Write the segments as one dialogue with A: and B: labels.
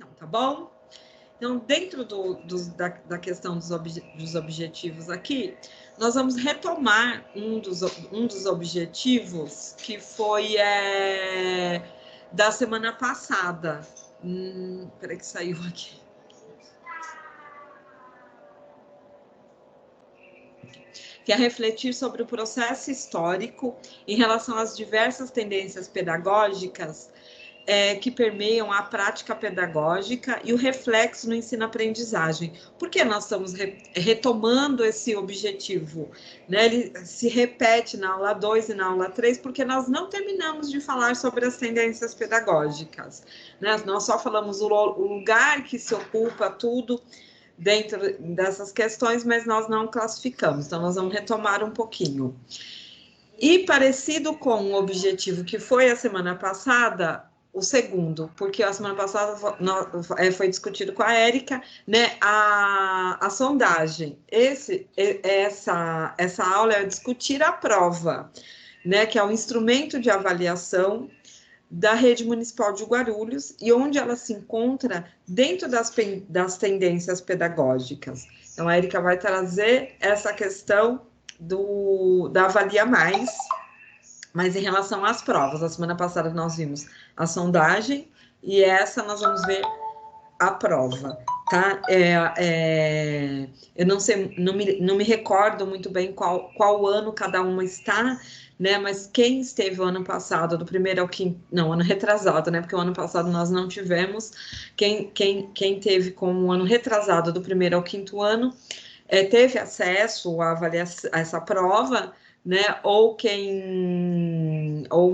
A: Então, tá bom? Então, dentro da questão dos objetivos aqui, nós vamos retomar um dos objetivos que foi da semana passada. Peraí que saiu aqui. Que é refletir sobre o processo histórico em relação às diversas tendências pedagógicas que permeiam a prática pedagógica e o reflexo no ensino-aprendizagem. Por que nós estamos retomando esse objetivo? Né? Ele se repete na aula 2 e na aula 3, porque nós não terminamos de falar sobre as tendências pedagógicas. Né? Nós só falamos o lugar que se ocupa tudo dentro dessas questões, mas nós não classificamos. Então, nós vamos retomar um pouquinho. E parecido com o objetivo que foi a semana passada, o segundo, porque a semana passada foi discutido com a Érica, né, a sondagem. Essa aula é discutir a prova, né, que é o instrumento de avaliação da Rede Municipal de Guarulhos e onde ela se encontra dentro das tendências pedagógicas. Então, a Érica vai trazer essa questão da Avalia Mais, mas em relação às provas. A semana passada nós vimos a sondagem e essa nós vamos ver a prova, tá? Eu não sei, não me recordo muito bem qual ano cada uma está, né? Mas quem esteve o ano passado, do primeiro ao quinto, não, ano retrasado, né? Porque o ano passado nós não tivemos. Quem teve como ano retrasado, do primeiro ao quinto ano, teve acesso a essa prova, né? Ou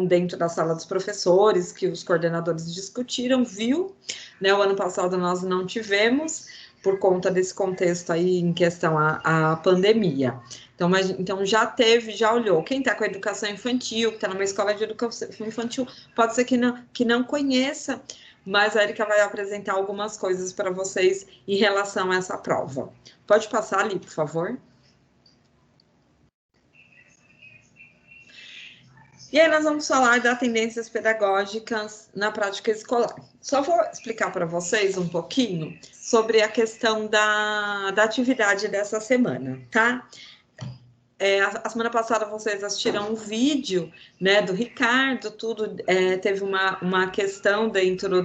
A: dentro da sala dos professores, que os coordenadores discutiram, viu, né? O ano passado nós não tivemos, por conta desse contexto aí em questão a pandemia. Então já olhou. Quem está com a educação infantil, que está numa escola de educação infantil, pode ser que não conheça, mas a Érica vai apresentar algumas coisas para vocês em relação a essa prova. Pode passar ali, por favor. E aí nós vamos falar das tendências pedagógicas na prática escolar. Só vou explicar para vocês um pouquinho sobre a questão da atividade dessa semana, tá? A semana passada vocês assistiram um vídeo, né, do Ricardo, teve uma questão dentro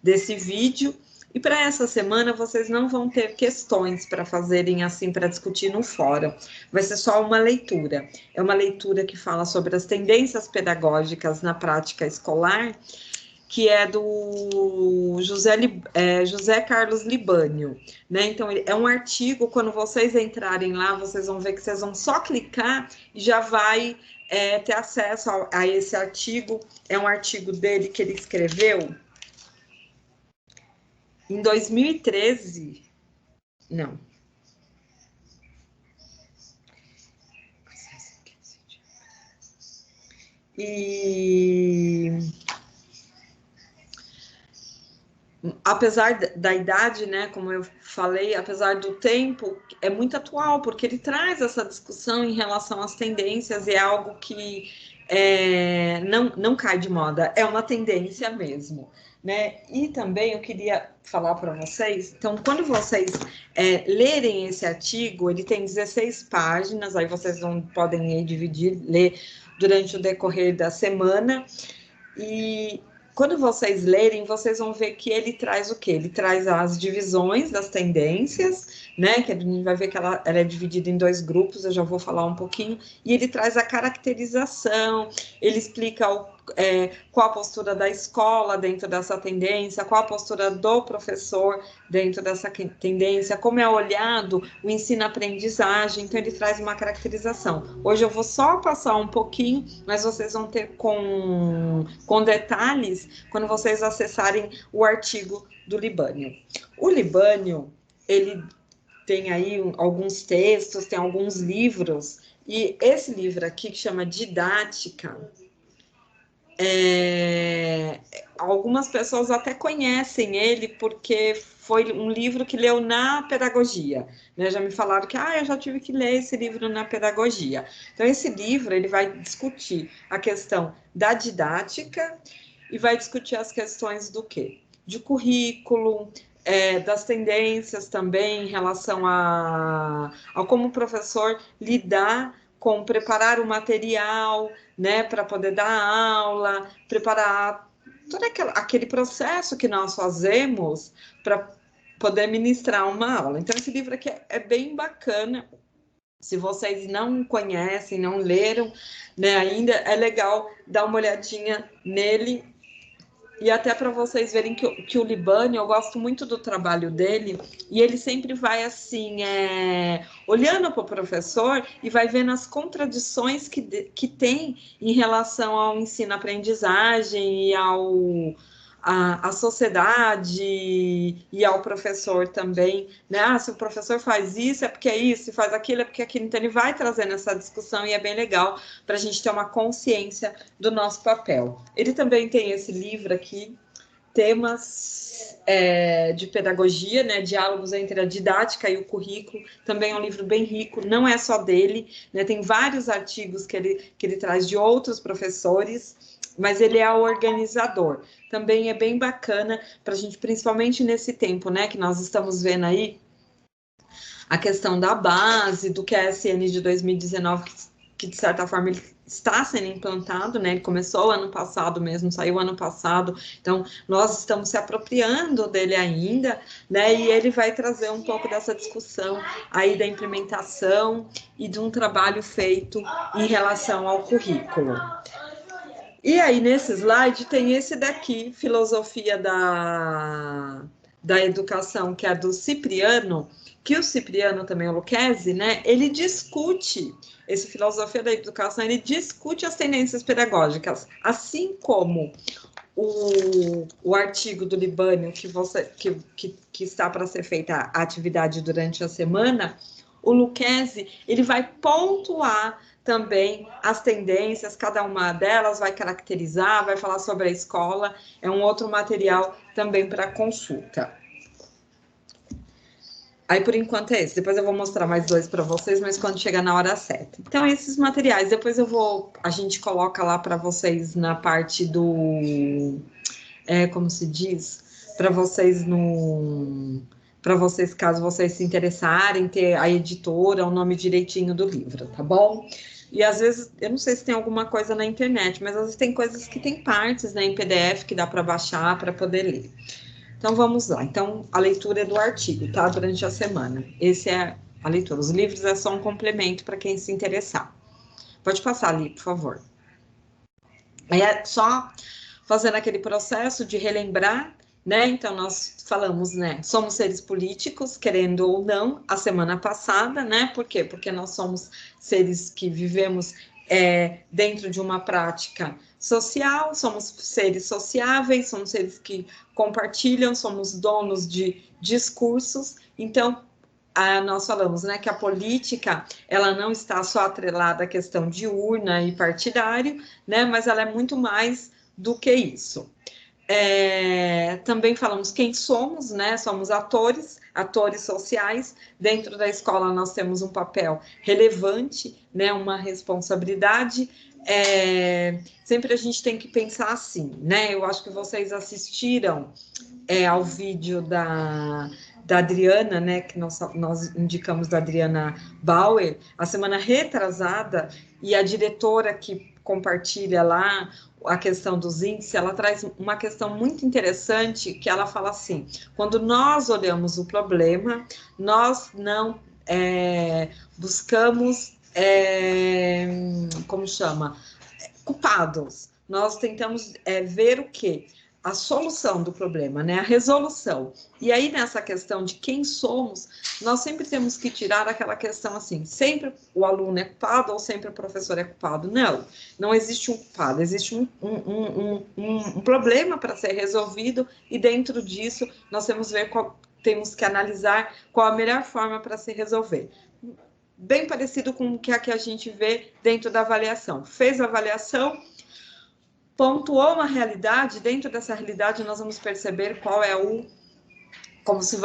A: desse vídeo, e para essa semana vocês não vão ter questões para fazerem assim, para discutir no fórum, vai ser só uma leitura. É uma leitura que fala sobre as tendências pedagógicas na prática escolar, que é do José Carlos Libânio, né? Então, é um artigo, quando vocês entrarem lá, vocês vão ver que vocês vão só clicar e já vai ter acesso a esse artigo. É um artigo dele que ele escreveu em 2013. Não. E apesar da idade, né, como eu falei, apesar do tempo, é muito atual, porque ele traz essa discussão em relação às tendências, e é algo que não cai de moda, é uma tendência mesmo, né? E também eu queria falar para vocês, então, quando vocês lerem esse artigo, ele tem 16 páginas, aí vocês podem dividir, ler durante o decorrer da semana, e quando vocês lerem, vocês vão ver que ele traz o quê? Ele traz as divisões das tendências, né? Que a gente vai ver que ela é dividida em 2 grupos, eu já vou falar um pouquinho, e ele traz a caracterização, ele explica qual a postura da escola dentro dessa tendência, qual a postura do professor dentro dessa tendência, como é olhado o ensino-aprendizagem, então ele traz uma caracterização. Hoje eu vou só passar um pouquinho, mas vocês vão ter com detalhes quando vocês acessarem o artigo do Libânio. O Libânio, ele tem aí alguns textos, tem alguns livros, e esse livro aqui, que chama Didática, algumas pessoas até conhecem ele porque foi um livro que leu na pedagogia, né? Já me falaram que eu já tive que ler esse livro na pedagogia. Então, esse livro ele vai discutir a questão da didática e vai discutir as questões do quê? de currículo, das tendências também em relação a como o professor lidar com preparar o material, né, para poder dar aula, preparar todo aquele processo que nós fazemos para poder ministrar uma aula. Então, esse livro aqui é bem bacana. Se vocês não conhecem, não leram, né, ainda, é legal dar uma olhadinha nele. E até para vocês verem que o Libânio, eu gosto muito do trabalho dele, e ele sempre vai assim, olhando para o professor e vai vendo as contradições que tem em relação ao ensino-aprendizagem e à sociedade e ao professor também, né? Ah, se o professor faz isso, é porque é isso, se faz aquilo, é porque é aquilo. Então, ele vai trazendo essa discussão e é bem legal para a gente ter uma consciência do nosso papel. Ele também tem esse livro aqui, Temas de Pedagogia, né? Diálogos entre a didática e o currículo. Também é um livro bem rico, não é só dele, né? Tem vários artigos que ele traz de outros professores, mas ele é o organizador. Também é bem bacana para a gente, principalmente nesse tempo, né, que nós estamos vendo aí a questão da base, do QSN de 2019, que de certa forma ele está sendo implantado, né, ele começou ano passado mesmo, saiu ano passado, então nós estamos se apropriando dele ainda, né, e ele vai trazer um pouco dessa discussão aí da implementação e de um trabalho feito em relação ao currículo. E aí, nesse slide, tem esse daqui, Filosofia da Educação, que é do Cipriano, que o Cipriano também, o Lucchesi, né, ele discute, esse Filosofia da Educação, ele discute as tendências pedagógicas, assim como o artigo do Libânio, que está para ser feita a atividade durante a semana, o Lucchesi, ele vai pontuar também as tendências, cada uma delas vai caracterizar, vai falar sobre a escola, é um outro material também para consulta. Aí, por enquanto, é esse. Depois eu vou mostrar mais dois para vocês, mas quando chegar na hora certa. Então, esses materiais, depois a gente coloca lá para vocês na parte do, como se diz, para vocês caso vocês se interessarem, ter a editora, o nome direitinho do livro, tá bom? E às vezes, eu não sei se tem alguma coisa na internet, mas às vezes tem coisas que tem partes, né, em PDF que dá para baixar para poder ler. Então, vamos lá. Então, a leitura é do artigo, tá? Durante a semana. Esse é a leitura. Os livros é só um complemento para quem se interessar. Pode passar ali, por favor. É só fazendo aquele processo de relembrar, né? Então, nós falamos, né? Somos seres políticos, querendo ou não, a semana passada, né? Por quê? Porque nós somos seres que vivemos dentro de uma prática social, somos seres sociáveis, somos seres que compartilham, somos donos de discursos. Então, nós falamos, né, que a política, ela não está só atrelada à questão de urna e partidário, né? Mas ela é muito mais do que isso. Também falamos quem somos, né? Somos atores sociais. Dentro da escola nós temos um papel relevante, né? Uma responsabilidade. Sempre a gente tem que pensar assim, né? Eu acho que vocês assistiram ao vídeo da Adriana, né? Que nós indicamos da Adriana Bauer, a semana retrasada, e a diretora que compartilha lá a questão dos índices, ela traz uma questão muito interessante, que ela fala assim, quando nós olhamos o problema, nós não buscamos, como chama? Culpados. Nós tentamos ver o quê? A solução do problema, né? A resolução. E aí, nessa questão de quem somos, nós sempre temos que tirar aquela questão assim, sempre o aluno é culpado ou sempre o professor é culpado. Não, não existe um culpado, existe um problema para ser resolvido e dentro disso nós temos que analisar qual a melhor forma para se resolver. Bem parecido com o que a gente vê dentro da avaliação. Fez a avaliação, pontuou uma realidade, dentro dessa realidade nós vamos perceber qual é como se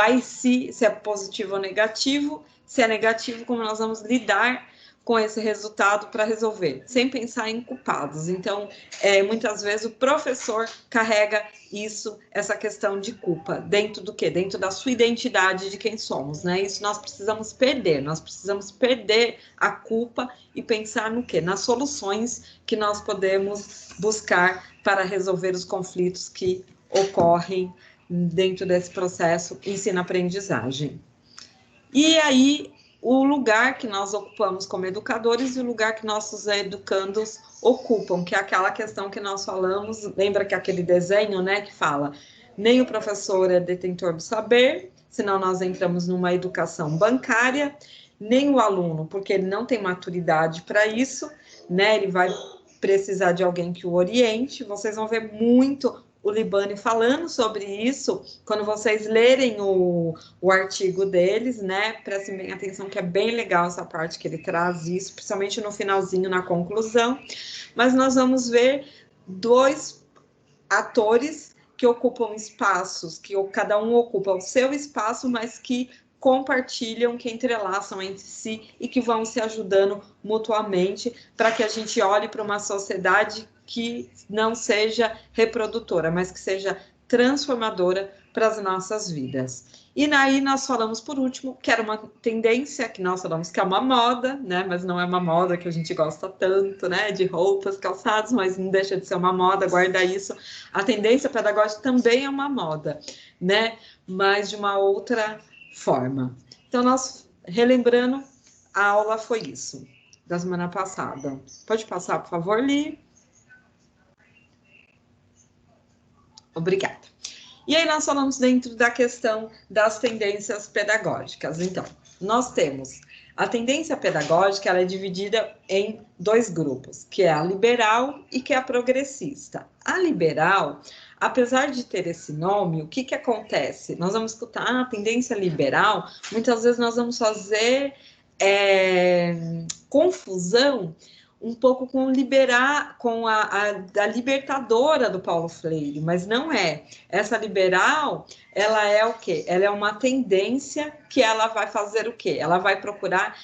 A: é positivo ou negativo, se é negativo, como nós vamos lidar com esse resultado para resolver, sem pensar em culpados. Então, muitas vezes o professor carrega essa questão de culpa, dentro do quê? Dentro da sua identidade de quem somos, né? Isso nós precisamos perder a culpa e pensar no quê? Nas soluções que nós podemos buscar para resolver os conflitos que ocorrem dentro desse processo ensino-aprendizagem. E aí, o lugar que nós ocupamos como educadores e o lugar que nossos educandos ocupam, que é aquela questão que nós falamos, lembra que aquele desenho, né, que fala, nem o professor é detentor do saber, senão nós entramos numa educação bancária, nem o aluno, porque ele não tem maturidade para isso, né, ele vai precisar de alguém que o oriente. Vocês vão ver muito o Libani falando sobre isso, quando vocês lerem o artigo deles, né, prestem bem atenção que é bem legal essa parte que ele traz isso, principalmente no finalzinho, na conclusão, mas nós vamos ver dois atores que ocupam espaços, que cada um ocupa o seu espaço, mas que compartilham, que entrelaçam entre si e que vão se ajudando mutuamente para que a gente olhe para uma sociedade que não seja reprodutora, mas que seja transformadora para as nossas vidas. E aí nós falamos, por último, que era uma tendência, que nós falamos que é uma moda, né? Mas não é uma moda que a gente gosta tanto, né? De roupas, calçados, mas não deixa de ser uma moda, guarda isso. A tendência pedagógica também é uma moda, né? Mas de uma outra forma. Então, nós, relembrando, a aula foi isso, da semana passada. Pode passar, por favor, Li? Obrigada. E aí nós falamos dentro da questão das tendências pedagógicas. Então, nós temos a tendência pedagógica, ela é dividida em dois grupos, que é a liberal e que é a progressista. A liberal, apesar de ter esse nome, o que acontece? Nós vamos escutar a tendência liberal, muitas vezes nós vamos fazer confusão um pouco com a libertadora do Paulo Freire, mas não é. Essa liberal, ela é o quê? Ela é uma tendência que ela vai fazer o quê? Ela vai procurar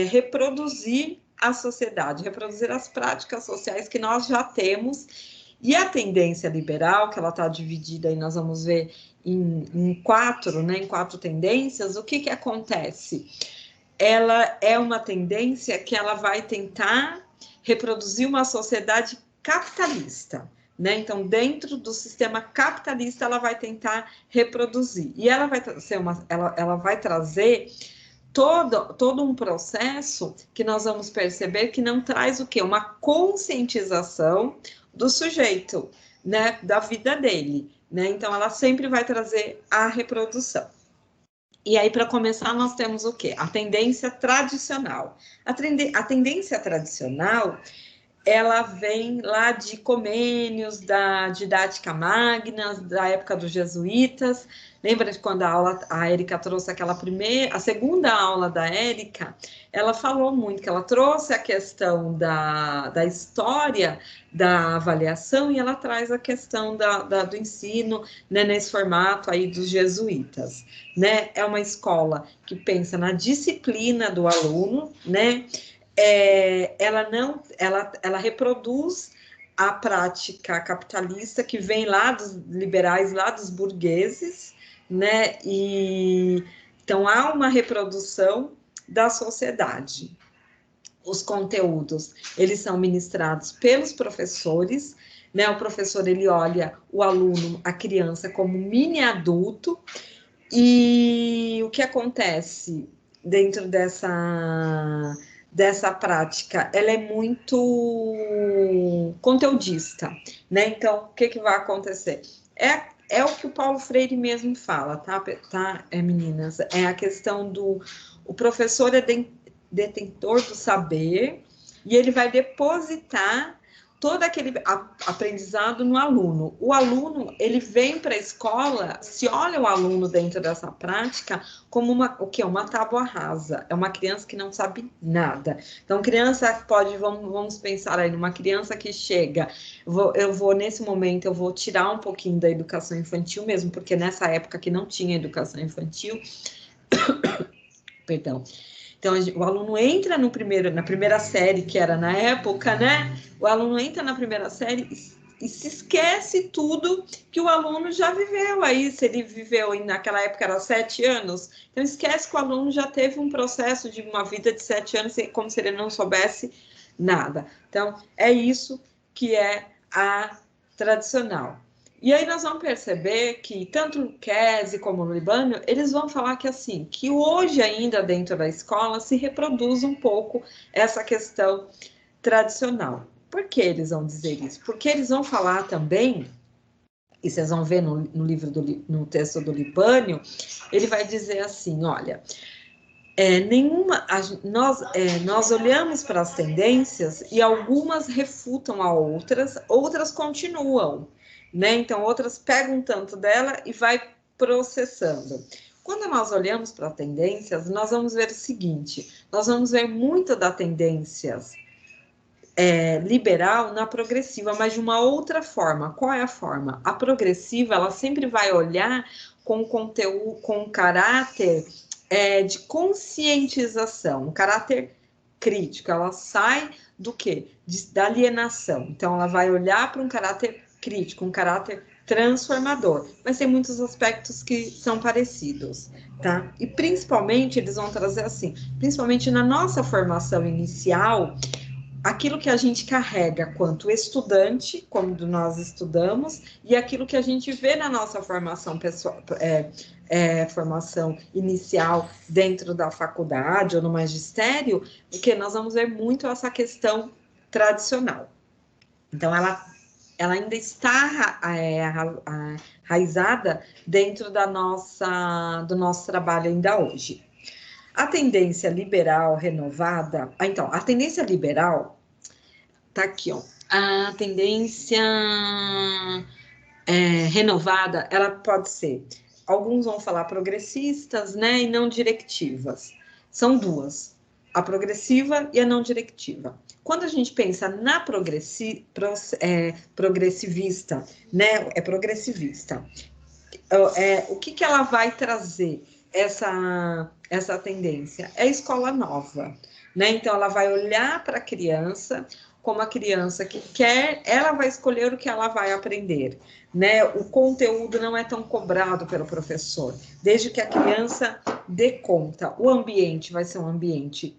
A: reproduzir a sociedade, reproduzir as práticas sociais que nós já temos. E a tendência liberal, que ela está dividida aí, nós vamos ver em quatro, né, em quatro tendências, o que acontece? Ela é uma tendência que ela vai tentar reproduzir uma sociedade capitalista, né? Então, dentro do sistema capitalista, ela vai tentar reproduzir. E ela vai ela vai trazer todo um processo que nós vamos perceber que não traz o quê? Uma conscientização do sujeito, né? Da vida dele, né? Então, ela sempre vai trazer a reprodução. E aí, para começar, nós temos o quê? A tendência tradicional. A tendência tradicional, ela vem lá de Comênios, da Didática Magna, da época dos jesuítas. Lembra de quando a Érica trouxe a segunda aula da Érica, ela falou muito, que ela trouxe a questão da história da avaliação e ela traz a questão do ensino, né, nesse formato aí dos jesuítas, né? É uma escola que pensa na disciplina do aluno, né? Ela reproduz a prática capitalista que vem lá dos liberais, lá dos burgueses, né? E então há uma reprodução da sociedade. Os conteúdos, eles são ministrados pelos professores, né? O professor, ele olha o aluno, a criança, como mini adulto, e o que acontece dentro dessa prática, ela é muito conteudista, né? Então, o que vai acontecer? É o que o Paulo Freire mesmo fala, tá, meninas? É a questão o professor é detentor do saber e ele vai depositar todo aquele aprendizado no aluno. O aluno, ele vem para a escola, se olha o aluno dentro dessa prática como uma tábua rasa. É uma criança que não sabe nada. Então, criança vamos pensar aí numa criança que chega, nesse momento, eu vou tirar um pouquinho da educação infantil mesmo, porque nessa época que não tinha educação infantil, perdão. Então, o aluno entra na primeira série, que era na época, né? O aluno entra na primeira série e se esquece tudo que o aluno já viveu aí. Se ele viveu, naquela época era 7 anos, então esquece que o aluno já teve um processo de uma vida de 7 anos, como se ele não soubesse nada. Então, é isso que é a tradicional. E aí nós vamos perceber que tanto o Kesi como o Libânio, eles vão falar que assim, que hoje ainda dentro da escola se reproduz um pouco essa questão tradicional. Por que eles vão dizer isso? Porque eles vão falar também, e vocês vão ver no livro, no texto do Libânio, ele vai dizer assim, olha, nós olhamos para as tendências e algumas refutam a outras, outras continuam, né? Então, outras pegam tanto dela e vai processando. Quando nós olhamos para tendências, nós vamos ver o seguinte, nós vamos ver muito da tendências liberal na progressiva, mas de uma outra forma. Qual é a forma? A progressiva, ela sempre vai olhar com conteúdo, com caráter de conscientização, um caráter crítico. Ela sai do quê? Da alienação. Então, ela vai olhar para um caráter crítico, um caráter transformador, mas tem muitos aspectos que são parecidos, tá? E principalmente, eles vão trazer assim, principalmente na nossa formação inicial, aquilo que a gente carrega quanto estudante, quando nós estudamos, e aquilo que a gente vê na nossa formação pessoal, formação inicial dentro da faculdade ou no magistério, porque nós vamos ver muito essa questão tradicional. Então, ela ainda está enraizada dentro do nosso trabalho ainda hoje. A tendência liberal renovada... então, a tendência liberal tá aqui, ó. A tendência renovada, ela pode ser... Alguns vão falar progressistas, né, e não directivas. São duas, a progressiva e a não directiva. Quando a gente pensa na progressivista, né, progressivista, o que ela vai trazer? Essa tendência é a escola nova, né? Então ela vai olhar para a criança como a criança que quer, ela vai escolher o que ela vai aprender, né? O conteúdo não é tão cobrado pelo professor, desde que a criança dê conta. O ambiente vai ser um ambiente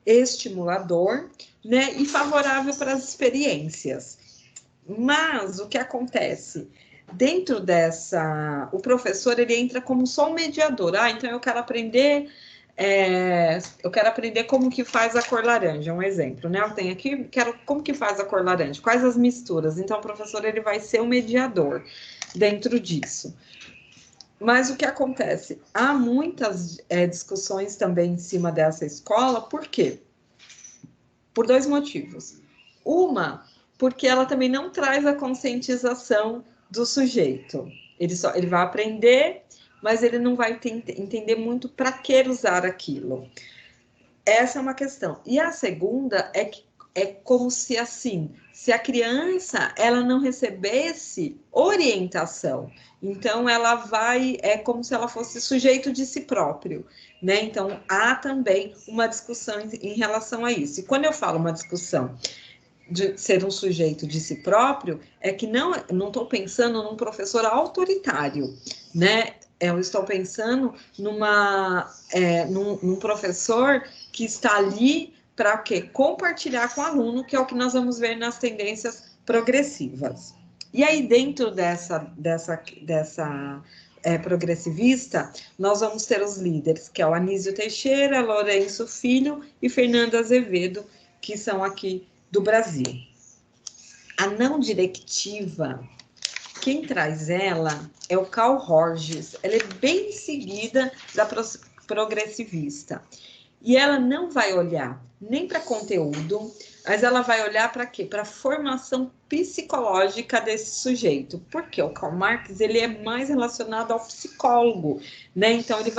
A: estimulador, né? E favorável para as experiências. Mas o que acontece? Dentro dessa, o professor ele entra como só um mediador. Então eu quero aprender, como que faz a cor laranja, um exemplo, né? Eu tenho aqui, como que faz a cor laranja, quais as misturas. Então o professor ele vai ser um mediador dentro disso. Mas o que acontece? Há muitas discussões também em cima dessa escola, por quê? Por dois motivos. Uma, porque ela também não traz a conscientização do sujeito. Ele vai aprender, mas ele não vai entender muito para que usar aquilo. Essa é uma questão. E a segunda é que é como se assim, se a criança ela não recebesse orientação, então ela é como se ela fosse sujeito de si próprio, né? Então há também uma discussão em relação a isso. E quando eu falo uma discussão de ser um sujeito de si próprio, é que não estou pensando num professor autoritário, né? Eu estou pensando num professor que está ali para quê? Compartilhar com o aluno, que é o que nós vamos ver nas tendências progressivas. E aí, dentro dessa progressivista, nós vamos ter os líderes, que é o Anísio Teixeira, Lourenço Filho e Fernanda Azevedo, que são aqui do Brasil. A não directiva, quem traz ela é o Carl Rogers. Ela é bem seguida da progressivista. E ela não vai olhar nem para conteúdo, mas ela vai olhar para quê? Para a formação psicológica desse sujeito. Porque o Karl Marx ele é mais relacionado ao psicólogo, né? Então ele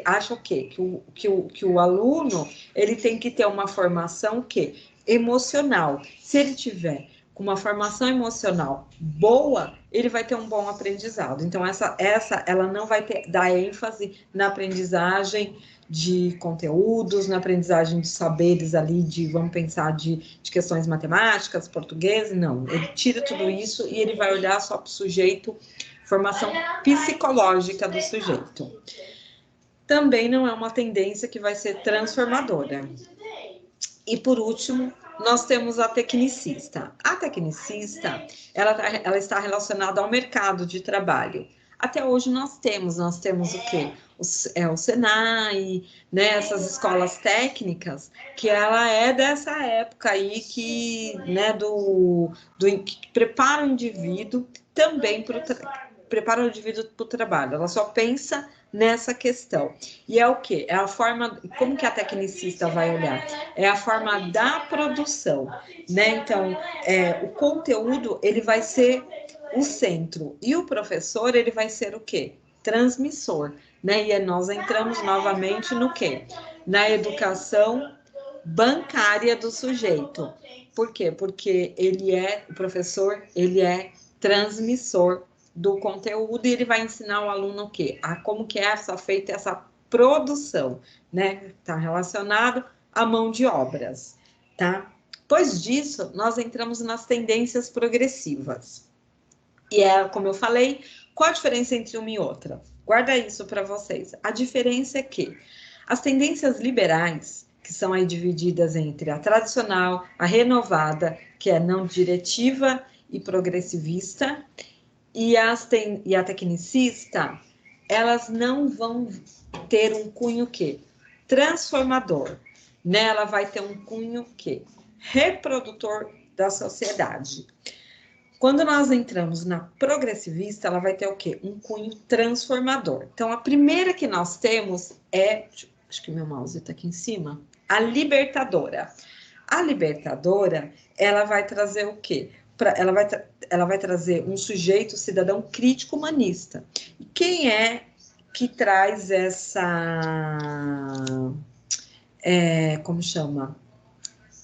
A: acha o quê? Que o aluno ele tem que ter uma formação o quê? Emocional. Se ele tiver com uma formação emocional boa, ele vai ter um bom aprendizado. Então, essa ela não vai dar ênfase na aprendizagem de conteúdos, na aprendizagem de saberes ali, vamos pensar, de questões matemáticas, português, não. Ele tira tudo isso e ele vai olhar só para o sujeito, formação psicológica do sujeito. Também não é uma tendência que vai ser transformadora. E, por último, nós temos a tecnicista. A tecnicista, ela está relacionada ao mercado de trabalho. Até hoje nós temos o quê? O Senai, né, essas escolas técnicas, que ela é dessa época aí que, né, que prepara o indivíduo também prepara o indivíduo para o trabalho. Ela só pensa nessa questão. E é o quê? É a forma, como que a tecnicista vai olhar? É a forma da produção, né? Então, o conteúdo, ele vai ser o centro, e o professor, ele vai ser o quê? Transmissor, né? E nós entramos novamente no quê? Na educação bancária do sujeito. Por quê? Porque o professor, ele é transmissor do conteúdo e ele vai ensinar o aluno o quê? Como que é feita essa produção, né? Está relacionado à mão de obras, tá? Depois disso, nós entramos nas tendências progressivas. E como eu falei, qual a diferença entre uma e outra? Guarda isso para vocês. A diferença é que as tendências liberais, que são aí divididas entre a tradicional, a renovada, que é não diretiva e progressivista, e a tecnicista, elas não vão ter um cunho que transformador, né? Ela vai ter um cunho que reprodutor da sociedade. Quando nós entramos na progressivista, ela vai ter o quê? Um cunho transformador. Então, a primeira que nós temos acho que meu mouse está aqui em cima, a libertadora. A libertadora, ela vai trazer o quê? Ela vai trazer um sujeito cidadão crítico humanista. E quem é que traz como chama?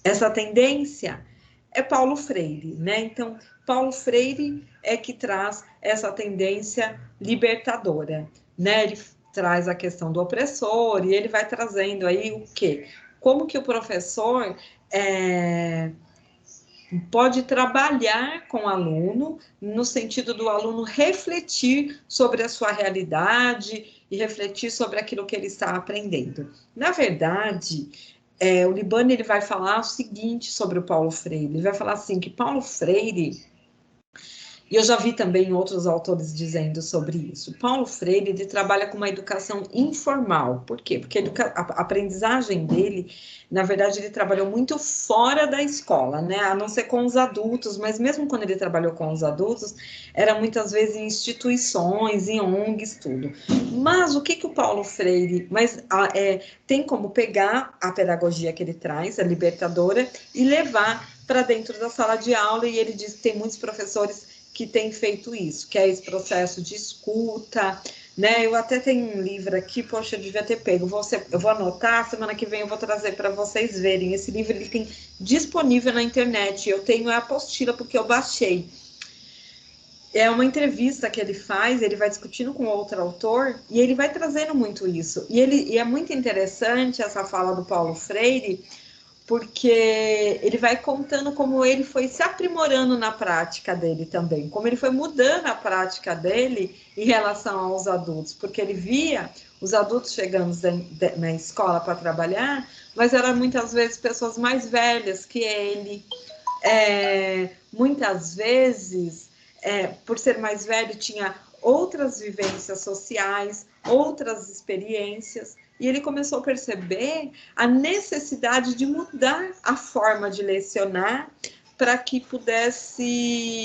A: Essa tendência é Paulo Freire, né? Então, Paulo Freire é que traz essa tendência libertadora, né? Ele traz a questão do opressor e ele vai trazendo aí o quê? Como que o professor pode trabalhar com o aluno no sentido do aluno refletir sobre a sua realidade e refletir sobre aquilo que ele está aprendendo. Na verdade, o Libani, ele vai falar o seguinte sobre o Paulo Freire. Ele vai falar assim, que Paulo Freire, e eu já vi também outros autores dizendo sobre isso, Paulo Freire, ele trabalha com uma educação informal. Por quê? Porque a aprendizagem dele, na verdade, ele trabalhou muito fora da escola, né? A não ser com os adultos, mas mesmo quando ele trabalhou com os adultos, era muitas vezes em instituições, em ONGs, tudo. Mas o que o Paulo Freire tem como pegar a pedagogia que ele traz, a libertadora, e levar para dentro da sala de aula, e ele diz que tem muitos professores que têm feito isso, que é esse processo de escuta, né? Eu até tenho um livro aqui, poxa, eu devia ter pego, eu vou anotar, semana que vem eu vou trazer para vocês verem. Esse livro ele tem disponível na internet, eu tenho a apostila porque eu baixei. É uma entrevista que ele faz, ele vai discutindo com outro autor, e ele vai trazendo muito isso. E é muito interessante essa fala do Paulo Freire, porque ele vai contando como ele foi se aprimorando na prática dele também, como ele foi mudando a prática dele em relação aos adultos, porque ele via os adultos chegando na escola para trabalhar, mas eram muitas vezes pessoas mais velhas que ele, muitas vezes, por ser mais velho, tinha outras vivências sociais, outras experiências, e ele começou a perceber a necessidade de mudar a forma de lecionar para que pudesse,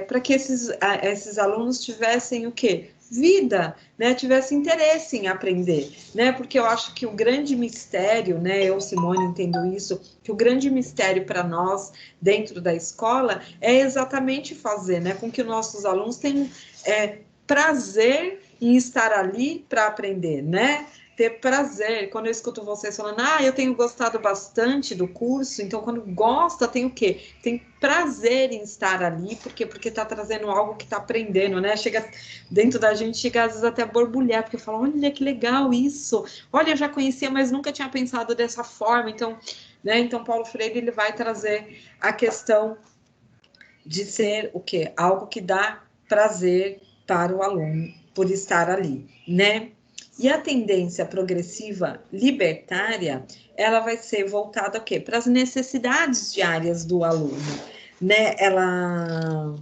A: para que esses alunos tivessem o quê? Vida, né? Tivessem interesse em aprender, né? Porque eu acho que o grande mistério, né? Eu, Simone, entendo isso, que o grande mistério para nós dentro da escola é exatamente fazer, né? Com que os nossos alunos tenham prazer em estar ali para aprender, né? Ter prazer. Quando eu escuto vocês falando, eu tenho gostado bastante do curso, então quando gosta, tem o quê? Tem prazer em estar ali, porque está trazendo algo que está aprendendo, né? Chega dentro da gente, chega às vezes até a borbulhar, porque fala, olha que legal isso, olha, eu já conhecia, mas nunca tinha pensado dessa forma, então, né? Então, Paulo Freire, ele vai trazer a questão de ser o quê? Algo que dá prazer para o aluno por estar ali, né? E a tendência progressiva libertária, ela vai ser voltada o quê? Para as necessidades diárias do aluno, né? Ela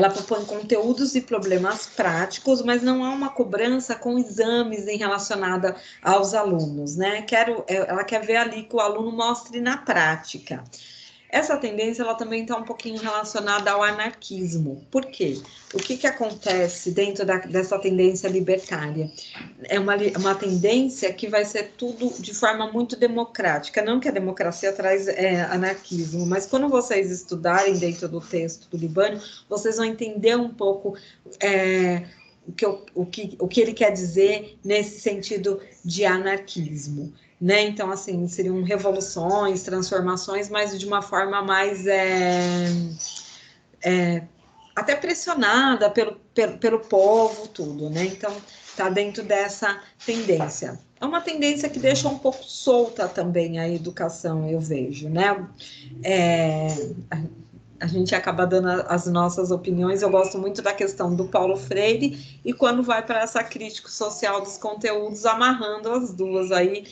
A: propõe conteúdos e problemas práticos, mas não há uma cobrança com exames em relacionada aos alunos, né? Ela quer ver ali que o aluno mostre na prática. Essa tendência, ela também está um pouquinho relacionada ao anarquismo. Por quê? O que acontece dentro dessa tendência libertária? É uma tendência que vai ser tudo de forma muito democrática. Não que a democracia traz anarquismo, mas quando vocês estudarem dentro do texto do Libânio, vocês vão entender um pouco o que ele quer dizer nesse sentido de anarquismo. Né? Então, assim, seriam revoluções, transformações, mas de uma forma mais até pressionada pelo povo, tudo, né? Então, está dentro dessa tendência. É uma tendência que deixa um pouco solta também a educação, eu vejo, né? A gente acaba dando as nossas opiniões. Eu gosto muito da questão do Paulo Freire, e quando vai para essa crítica social dos conteúdos, amarrando as duas aí,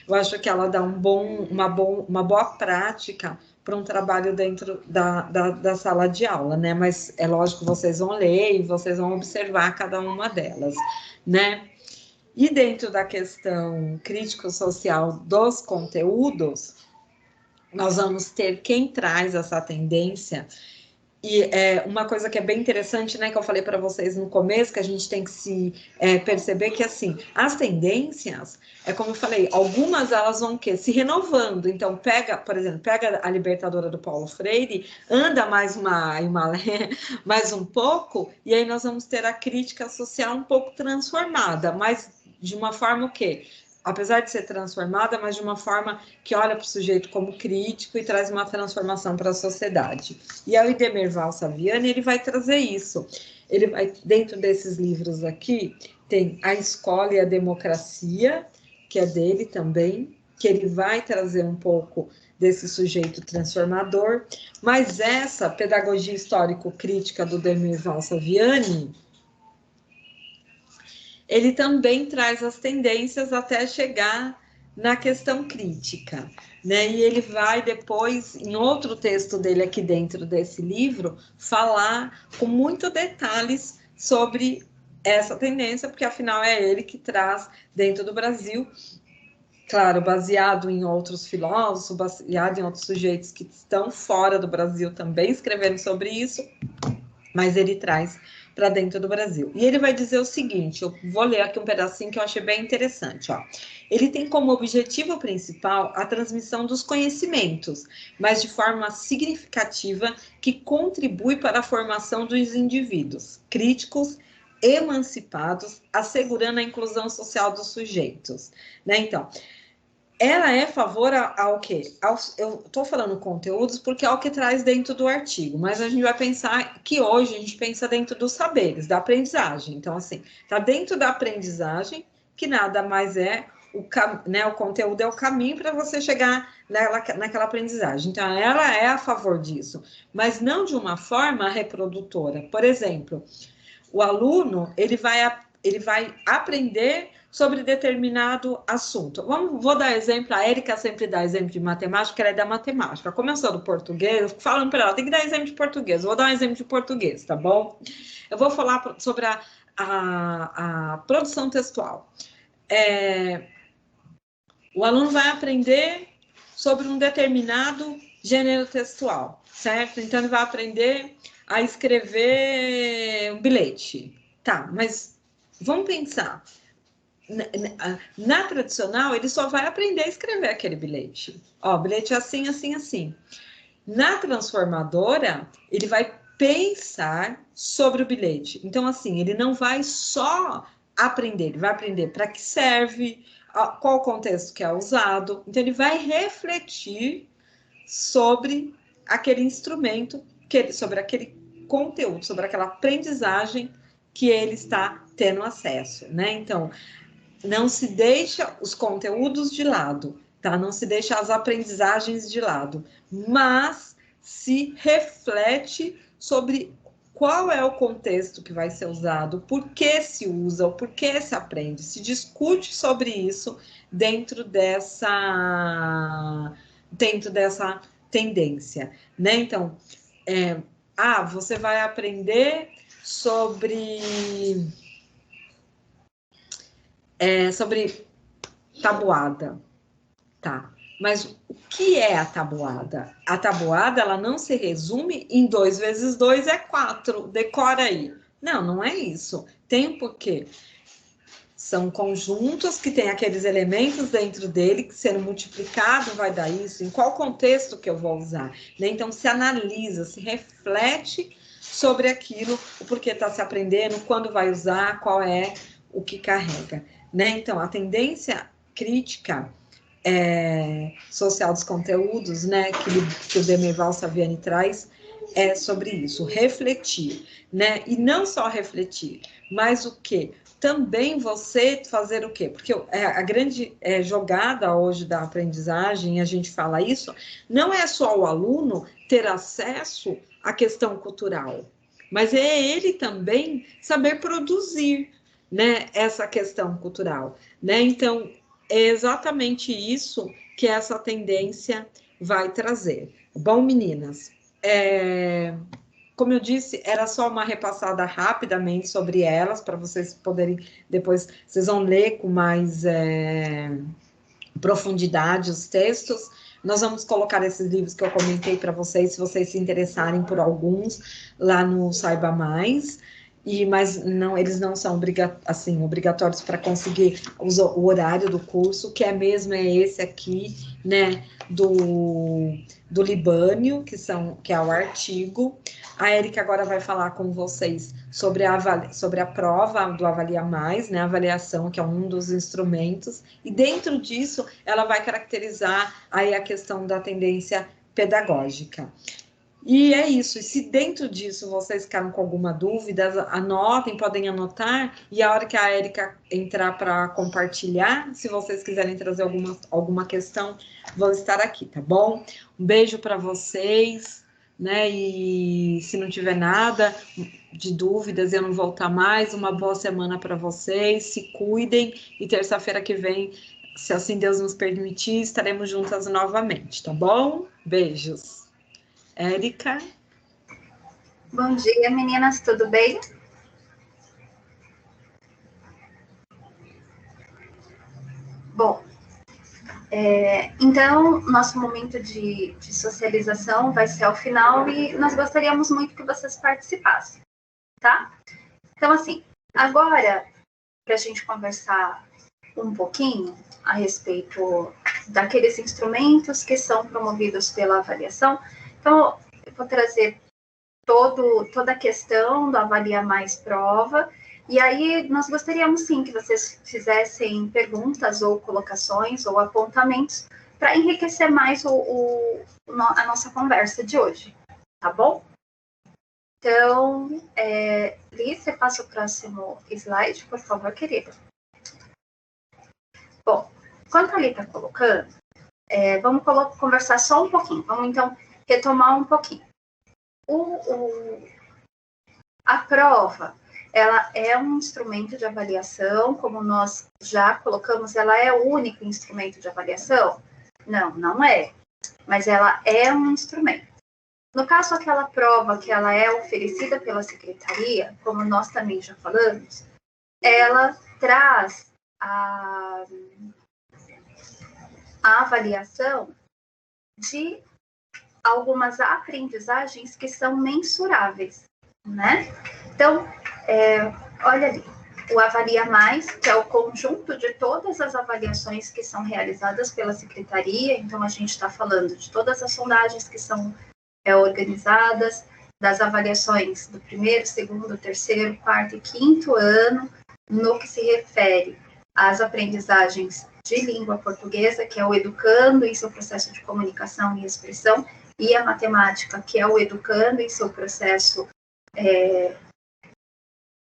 A: eu acho que ela dá uma boa prática para um trabalho dentro da sala de aula, né? Mas é lógico que vocês vão ler e vocês vão observar cada uma delas, né? E dentro da questão crítico-social dos conteúdos, nós vamos ter quem traz essa tendência. E uma coisa que é bem interessante, né, que eu falei para vocês no começo, que a gente tem que se perceber que, assim, as tendências, como eu falei, algumas elas vão se renovando. Então, por exemplo, pega a Libertadora do Paulo Freire, anda mais mais um pouco, e aí nós vamos ter a crítica social um pouco transformada, mas de uma forma o quê? Apesar de ser transformada, mas de uma forma que olha para o sujeito como crítico e traz uma transformação para a sociedade. E aí o Idemir Valsaviani, ele vai trazer isso. Ele vai, dentro desses livros aqui, tem A Escola e a Democracia, que é dele também, que ele vai trazer um pouco desse sujeito transformador, mas essa pedagogia histórico-crítica do Idemir Valsaviani, ele também traz as tendências até chegar na questão crítica, né? E ele vai depois, em outro texto dele aqui dentro desse livro, falar com muito detalhes sobre essa tendência, porque afinal é ele que traz dentro do Brasil, claro, baseado em outros filósofos, baseado em outros sujeitos que estão fora do Brasil também escrevendo sobre isso, mas ele traz para dentro do Brasil. E ele vai dizer o seguinte, eu vou ler aqui um pedacinho que eu achei bem interessante, ó. Ele tem como objetivo principal a transmissão dos conhecimentos, mas de forma significativa que contribui para a formação dos indivíduos críticos, emancipados, assegurando a inclusão social dos sujeitos, né? Então, ela é a favor ao quê? Eu estou falando conteúdos porque é o que traz dentro do artigo, mas a gente vai pensar que hoje a gente pensa dentro dos saberes, da aprendizagem. Então, assim, está dentro da aprendizagem, que nada mais é, o conteúdo é o caminho para você chegar naquela aprendizagem. Então, ela é a favor disso, mas não de uma forma reprodutora. Por exemplo, o aluno, ele vai aprender sobre determinado assunto. Vou dar exemplo, a Érica sempre dá exemplo de matemática, ela é da matemática. Começou do português, eu fico falando para ela, tem que dar exemplo de português. Vou dar um exemplo de português, tá bom? Eu vou falar sobre a produção textual. O aluno vai aprender sobre um determinado gênero textual, certo? Então, ele vai aprender a escrever um bilhete. Tá, mas vamos pensar. Na tradicional, ele só vai aprender a escrever aquele bilhete. Ó, bilhete assim, assim, assim. Na transformadora, ele vai pensar sobre o bilhete. Então, assim, ele não vai só aprender, ele vai aprender para que serve, qual o contexto que é usado. Então, ele vai refletir sobre aquele instrumento, sobre aquele conteúdo, sobre aquela aprendizagem que ele está tendo acesso, né? Então, não se deixa os conteúdos de lado, tá? Não se deixa as aprendizagens de lado, mas se reflete sobre qual é o contexto que vai ser usado, por que se usa, o porquê se aprende, se discute sobre isso dentro dessa tendência, né? Então, você vai aprender sobre tabuada, tá? Mas o que é a tabuada? A tabuada, ela não se resume em 2 vezes 2 é 4, decora aí. Não, não é isso. Tem um porquê. São conjuntos que têm aqueles elementos dentro dele que, sendo multiplicado, vai dar isso. Em qual contexto que eu vou usar? Né? Então, se analisa, se reflete sobre aquilo, o porquê está se aprendendo, quando vai usar, qual é o que carrega. Né? Então, a tendência crítica social dos conteúdos, né, que o Demerval Saviani traz, é sobre isso, refletir, né? E não só refletir, mas o quê? Também você fazer o quê? Porque a grande jogada hoje da aprendizagem, a gente fala isso, não é só o aluno ter acesso à questão cultural, mas é ele também saber produzir, né, essa questão cultural, né? Então, é exatamente isso que essa tendência vai trazer. Bom, meninas, como eu disse, era só uma repassada rapidamente sobre elas, para vocês poderem, depois, vocês vão ler com mais profundidade os textos. Nós vamos colocar esses livros que eu comentei para vocês, se vocês se interessarem por alguns, lá no Saiba Mais. Mas não, eles não são obrigatórios para conseguir o horário do curso, que mesmo esse aqui, né, do Libânio, que é o artigo. A Érica agora vai falar com vocês sobre a prova do Avalia Mais, né, a avaliação, que é um dos instrumentos, e dentro disso ela vai caracterizar aí a questão da tendência pedagógica. E é isso, e se dentro disso vocês ficaram com alguma dúvida, anotem, podem anotar, e a hora que a Érica entrar para compartilhar, se vocês quiserem trazer alguma questão, vão estar aqui, tá bom? Um beijo para vocês, né, e se não tiver nada de dúvidas, eu não voltar mais, uma boa semana para vocês, se cuidem, e terça-feira que vem, se assim Deus nos permitir, estaremos juntas novamente, tá bom? Beijos. Érica.
B: Bom dia, meninas, tudo bem? Bom, então, nosso momento de socialização vai ser ao final e nós gostaríamos muito que vocês participassem, tá? Então, assim, agora, para a gente conversar um pouquinho a respeito daqueles instrumentos que são promovidos pela avaliação, então, eu vou trazer toda a questão do Avalia Mais Prova, e aí nós gostaríamos sim que vocês fizessem perguntas ou colocações ou apontamentos para enriquecer mais a nossa conversa de hoje, tá bom? Então, Liz, você passa o próximo slide, por favor, querida. Bom, enquanto a Liz está colocando, vamos conversar só um pouquinho, vamos então retomar um pouquinho. A prova, ela é um instrumento de avaliação, como nós já colocamos, ela é o único instrumento de avaliação? Não, não é, mas ela é um instrumento. No caso, aquela prova que ela é oferecida pela secretaria, como nós também já falamos, ela traz a avaliação de algumas aprendizagens que são mensuráveis, né? Então, olha ali, o Avalia Mais, que é o conjunto de todas as avaliações que são realizadas pela secretaria, então a gente está falando de todas as sondagens que são organizadas, das avaliações do primeiro, segundo, terceiro, quarto e quinto ano, no que se refere às aprendizagens de língua portuguesa, que é o educando em seu processo de comunicação e expressão, e a matemática, que é o educando em seu processo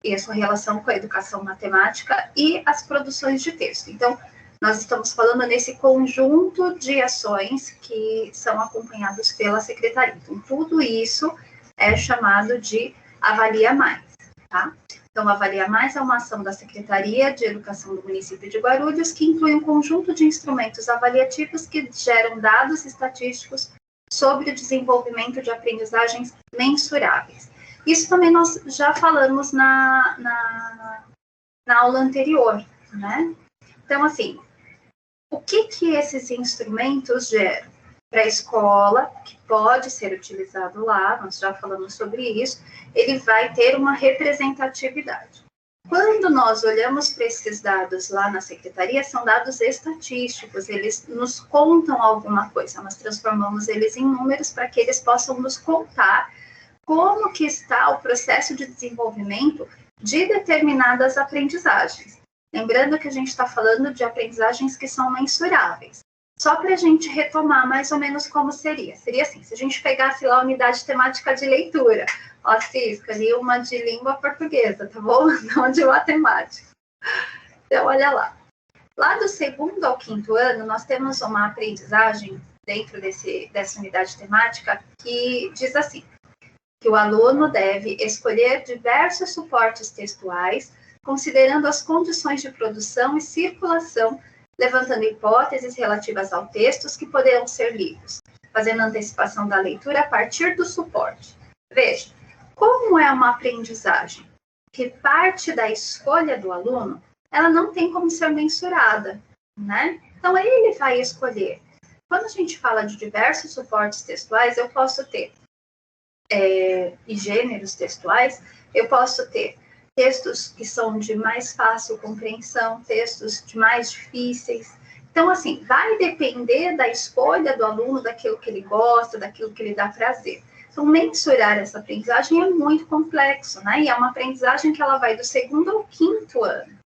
B: e a sua relação com a educação matemática, e as produções de texto. Então, nós estamos falando nesse conjunto de ações que são acompanhadas pela secretaria. Então, tudo isso é chamado de Avalia Mais, tá? Então, Avalia Mais é uma ação da Secretaria de Educação do município de Guarulhos que inclui um conjunto de instrumentos avaliativos que geram dados estatísticos sobre o desenvolvimento de aprendizagens mensuráveis. Isso também nós já falamos na aula anterior, né? Então, assim, o que esses instrumentos geram? Para a escola, que pode ser utilizado lá, nós já falamos sobre isso, ele vai ter uma representatividade. Quando nós olhamos para esses dados lá na secretaria, são dados estatísticos, eles nos contam alguma coisa, nós transformamos eles em números para que eles possam nos contar como que está o processo de desenvolvimento de determinadas aprendizagens. Lembrando que a gente está falando de aprendizagens que são mensuráveis. Só para a gente retomar mais ou menos como seria. Seria assim, se a gente pegasse lá a unidade temática de leitura. Ó, Cis, escolhi uma de língua portuguesa, tá bom? Não de matemática. Então, olha lá. Lá do segundo ao quinto ano, nós temos uma aprendizagem dentro dessa unidade temática que diz assim, que o aluno deve escolher diversos suportes textuais, considerando as condições de produção e circulação, levantando hipóteses relativas ao textos que poderão ser lidos, fazendo antecipação da leitura a partir do suporte. Veja, como é uma aprendizagem que parte da escolha do aluno, ela não tem como ser mensurada, né? Então, ele vai escolher. Quando a gente fala de diversos suportes textuais, eu posso ter e gêneros textuais, eu posso ter textos que são de mais fácil compreensão, textos de mais difíceis. Então, assim, vai depender da escolha do aluno, daquilo que ele gosta, daquilo que lhe dá prazer. Então, mensurar essa aprendizagem é muito complexo, né? E é uma aprendizagem que ela vai do segundo ao quinto ano,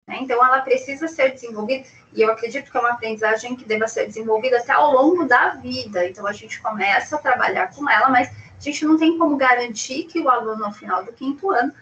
B: né? Então, ela precisa ser desenvolvida, e eu acredito que é uma aprendizagem que deva ser desenvolvida até ao longo da vida. Então, a gente começa a trabalhar com ela, mas a gente não tem como garantir que o aluno, ao final do quinto ano,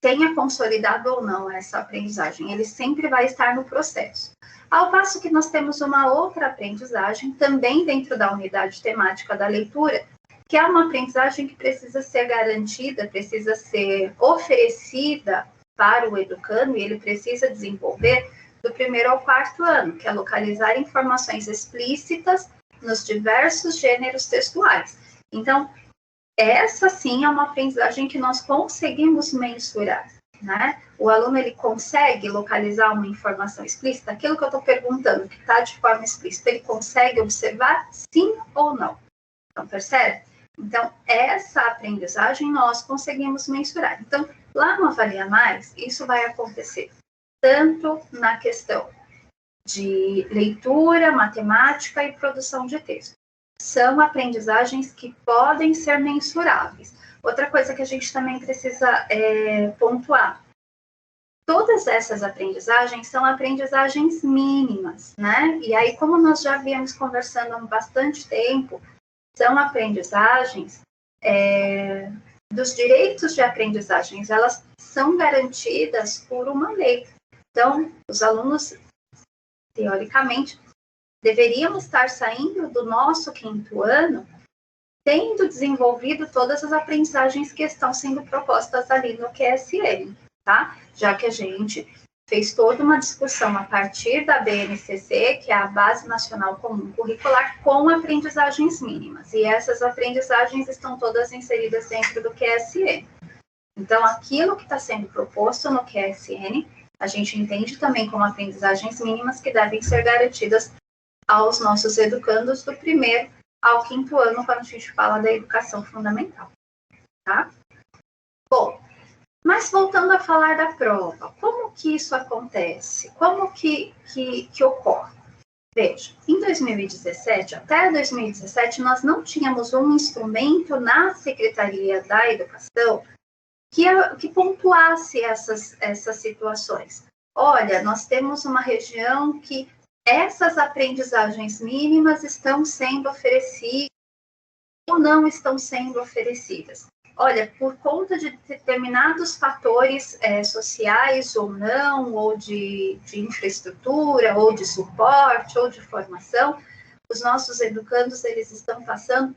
B: tenha consolidado ou não essa aprendizagem. Ele sempre vai estar no processo. Ao passo que nós temos uma outra aprendizagem, também dentro da unidade temática da leitura, que é uma aprendizagem que precisa ser garantida, precisa ser oferecida para o educando, e ele precisa desenvolver do primeiro ao quarto ano, que é localizar informações explícitas nos diversos gêneros textuais. Então, essa sim é uma aprendizagem que nós conseguimos mensurar, né? O aluno, ele consegue localizar uma informação explícita, aquilo que eu estou perguntando, que está de forma explícita, ele consegue observar sim ou não? Então, percebe? Então, essa aprendizagem nós conseguimos mensurar. Então, lá no Avalia Mais, isso vai acontecer tanto na questão de leitura, matemática e produção de texto. São aprendizagens que podem ser mensuráveis. Outra coisa que a gente também precisa pontuar. Todas essas aprendizagens são aprendizagens mínimas, né? E aí, como nós já viemos conversando há bastante tempo, são aprendizagens dos direitos de aprendizagens, elas são garantidas por uma lei. Então, os alunos, teoricamente, deveriam estar saindo do nosso quinto ano tendo desenvolvido todas as aprendizagens que estão sendo propostas ali no QSM, tá? Já que a gente fez toda uma discussão a partir da BNCC, que é a Base Nacional Comum Curricular, com aprendizagens mínimas. E essas aprendizagens estão todas inseridas dentro do QSM. Então, aquilo que está sendo proposto no QSN, a gente entende também como aprendizagens mínimas que devem ser garantidas aos nossos educandos do primeiro ao quinto ano, quando a gente fala da educação fundamental, tá? Bom, mas voltando a falar da prova, como que isso acontece? Como que ocorre? Veja, em 2017, até 2017, nós não tínhamos um instrumento na Secretaria da Educação que pontuasse essas situações. Olha, nós temos uma região que essas aprendizagens mínimas estão sendo oferecidas ou não estão sendo oferecidas. Olha, por conta de determinados fatores sociais ou não, ou de infraestrutura, ou de suporte, ou de formação, os nossos educandos, eles estão passando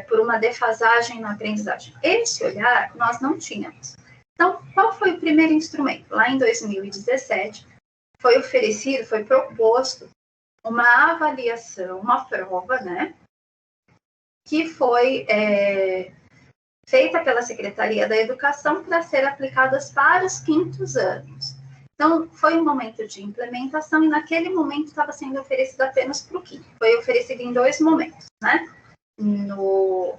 B: por uma defasagem na aprendizagem. Esse olhar nós não tínhamos. Então, qual foi o primeiro instrumento? Lá em 2017, foi proposto uma avaliação, uma prova, né, que foi feita pela Secretaria da Educação para ser aplicadas para os 5º anos. Então, foi um momento de implementação e naquele momento estava sendo oferecido apenas para o 5º. Foi oferecido em 2 momentos, né? No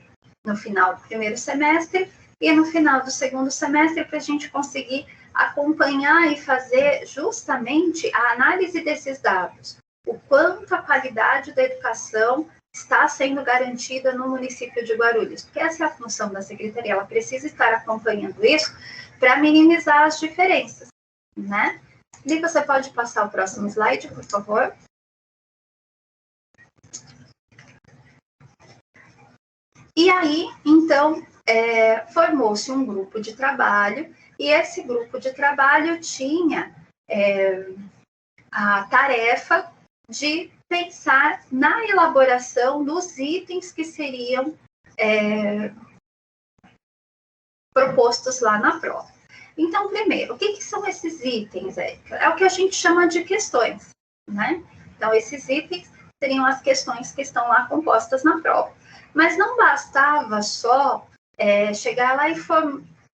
B: final do primeiro semestre e no final do segundo semestre, para a gente conseguir acompanhar e fazer justamente a análise desses dados. O quanto a qualidade da educação está sendo garantida no município de Guarulhos, porque essa é a função da Secretaria, ela precisa estar acompanhando isso para minimizar as diferenças, né? E você pode passar o próximo slide, por favor? E aí, então, formou-se um grupo de trabalho, e esse grupo de trabalho tinha a tarefa de pensar na elaboração dos itens que seriam propostos lá na prova. Então, primeiro, o que são esses itens, Érica? É o que a gente chama de questões, né? Então, esses itens seriam as questões que estão lá compostas na prova. Mas não bastava só chegar lá e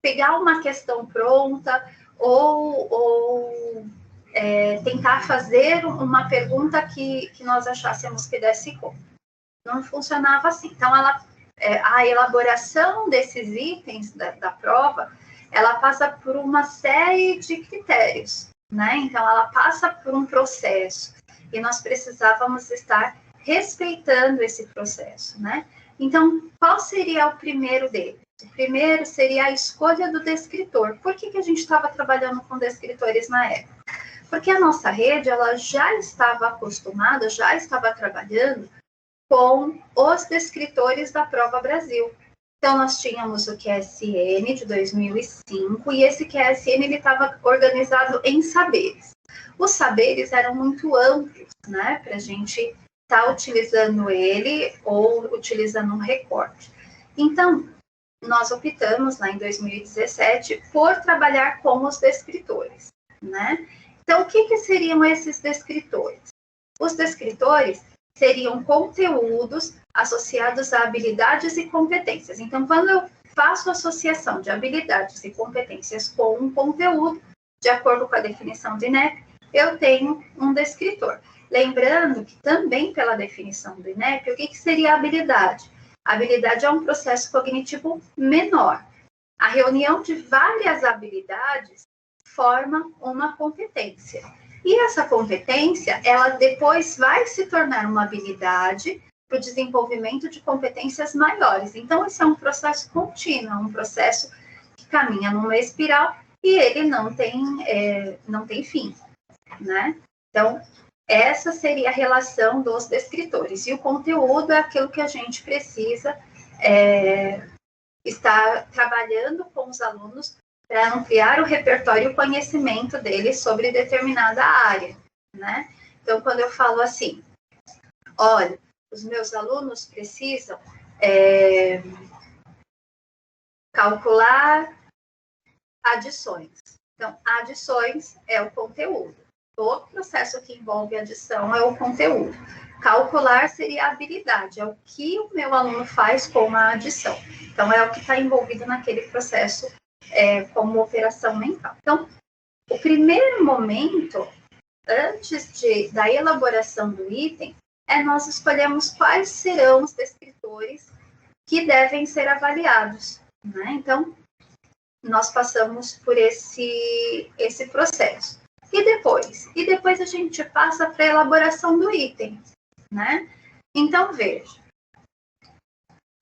B: pegar uma questão pronta ou tentar fazer uma pergunta que nós achássemos que desse conta. Não funcionava assim. Então, a elaboração desses itens da prova, ela passa por uma série de critérios, né? Então, ela passa por um processo e nós precisávamos estar respeitando esse processo, né? Então, qual seria o primeiro deles? O primeiro seria a escolha do descritor. Por que a gente estava trabalhando com descritores na época? Porque a nossa rede, ela já estava acostumada, já estava trabalhando com os descritores da Prova Brasil. Então, nós tínhamos o QSN de 2005, e esse QSN ele estava organizado em saberes. Os saberes eram muito amplos, né, para a gente estar utilizando ele ou utilizando um recorte. Então, nós optamos lá em 2017 por trabalhar com os descritores, né? Então, o que seriam esses descritores? Os descritores seriam conteúdos associados a habilidades e competências. Então, quando eu faço associação de habilidades e competências com um conteúdo, de acordo com a definição do INEP, eu tenho um descritor. Lembrando que também pela definição do INEP, o que seria a habilidade? A habilidade é um processo cognitivo menor. A reunião de várias habilidades forma uma competência. E essa competência, ela depois vai se tornar uma habilidade para o desenvolvimento de competências maiores. Então, esse é um processo contínuo, um processo que caminha numa espiral e ele não tem fim, né? Então, essa seria a relação dos descritores. E o conteúdo é aquilo que a gente precisa estar trabalhando com os alunos para ampliar o repertório e o conhecimento deles sobre determinada área, né? Então, quando eu falo assim, olha, os meus alunos precisam calcular adições. Então, adições é o conteúdo. Todo processo que envolve adição é o conteúdo. Calcular seria a habilidade, é o que o meu aluno faz com a adição. Então, é o que está envolvido naquele processo como operação mental. Então, o primeiro momento, antes da elaboração do item, nós escolhemos quais serão os descritores que devem ser avaliados, né? Então, nós passamos por esse processo. E depois a gente passa para a elaboração do item, né? Então, veja,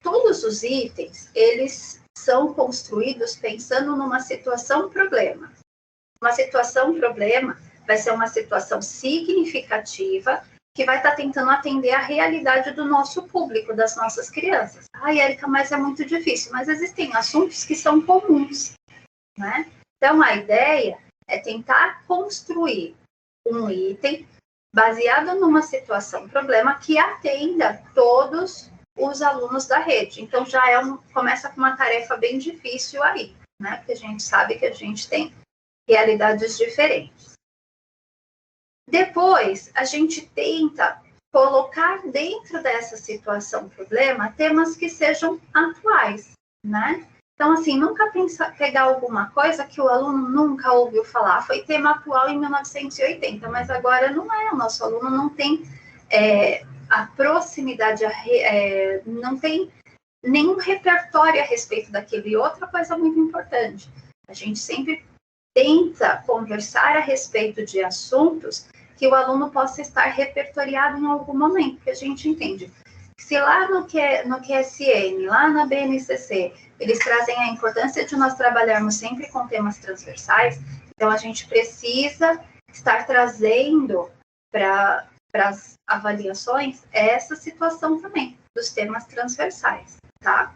B: todos os itens, eles são construídos pensando numa situação-problema. Uma situação-problema vai ser uma situação significativa que vai estar tentando atender a realidade do nosso público, das nossas crianças. Ai, Érica, mas é muito difícil. Mas existem assuntos que são comuns, né? Então, a ideia é tentar construir um item baseado numa situação-problema que atenda todos os alunos da rede. Então, já começa com uma tarefa bem difícil aí, né? Porque a gente sabe que a gente tem realidades diferentes. Depois, a gente tenta colocar dentro dessa situação-problema temas que sejam atuais, né? Então, assim, nunca pegar alguma coisa que o aluno nunca ouviu falar. Foi tema atual em 1980, mas agora não é. O nosso aluno não tem a proximidade, não tem nenhum repertório a respeito daquilo. E outra coisa muito importante, a gente sempre tenta conversar a respeito de assuntos que o aluno possa estar repertoriado em algum momento, que a gente entende. Se lá no QSN, lá na BNCC, eles trazem a importância de nós trabalharmos sempre com temas transversais, então a gente precisa estar trazendo para as avaliações essa situação também, dos temas transversais, tá?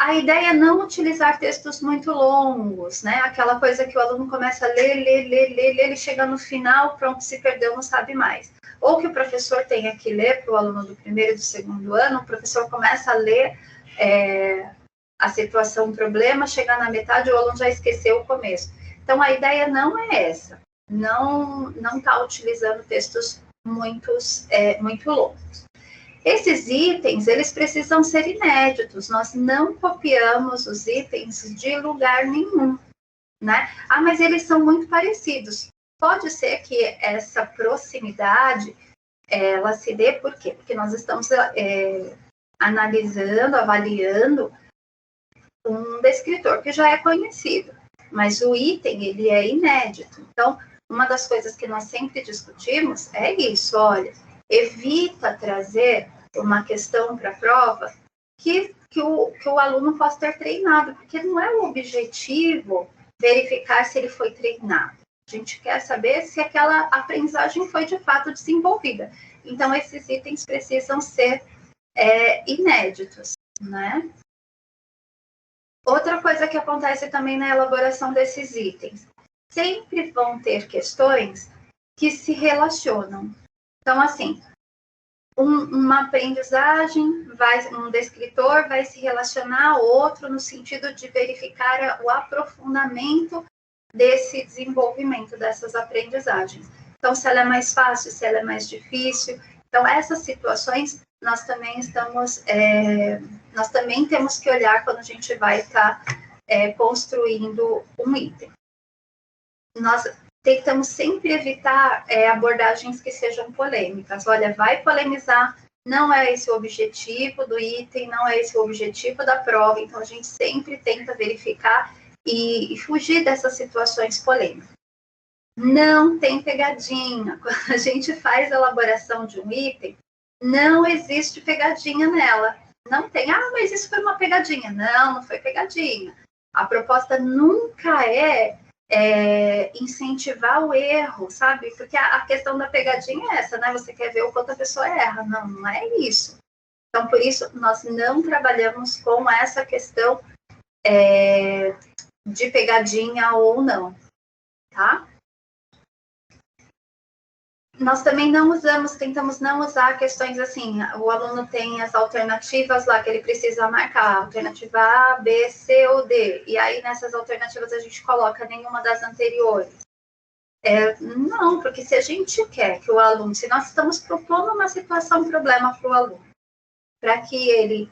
B: A ideia é não utilizar textos muito longos, né? Aquela coisa que o aluno começa a ler, ele chega no final, pronto, se perdeu, não sabe mais. Ou que o professor tenha que ler para o aluno do primeiro e do segundo ano, o professor começa a ler a situação, o problema, chega na metade, o aluno já esqueceu o começo. Então, a ideia não é essa. Não está utilizando textos muito longos. Esses itens, eles precisam ser inéditos. Nós não copiamos os itens de lugar nenhum, né? Ah, mas eles são muito parecidos. Pode ser que essa proximidade, ela se dê por quê? Porque nós estamos analisando, avaliando um descritor que já é conhecido, mas o item, ele é inédito. Então, uma das coisas que nós sempre discutimos é isso, olha, evita trazer uma questão para a prova que o aluno possa ter treinado, porque não é o objetivo verificar se ele foi treinado. A gente quer saber se aquela aprendizagem foi de fato desenvolvida. Então, esses itens precisam ser inéditos, né? Outra coisa que acontece também na elaboração desses itens, sempre vão ter questões que se relacionam. Então, assim, uma aprendizagem, um descritor vai se relacionar ao outro no sentido de verificar o aprofundamento desse desenvolvimento dessas aprendizagens. Então, se ela é mais fácil, se ela é mais difícil. Então, essas situações nós também temos que olhar quando a gente vai estar construindo um item. Nós tentamos sempre evitar abordagens que sejam polêmicas. Olha, vai polemizar, não é esse o objetivo do item, não é esse o objetivo da prova, então a gente sempre tenta verificar e fugir dessas situações polêmicas. Não tem pegadinha. Quando a gente faz a elaboração de um item, não existe pegadinha nela. Não tem, mas isso foi uma pegadinha. Não foi pegadinha. A proposta nunca é incentivar o erro, sabe? Porque a questão da pegadinha é essa, né? Você quer ver o quanto a pessoa erra. Não, não é isso. Então, por isso, nós não trabalhamos com essa questão de pegadinha ou não, tá? Nós também tentamos não usar questões assim, o aluno tem as alternativas lá que ele precisa marcar, alternativa A, B, C ou D, e aí nessas alternativas a gente coloca nenhuma das anteriores. Não, porque se a gente quer que o aluno, se nós estamos propondo uma situação, um problema para o aluno, para que ele,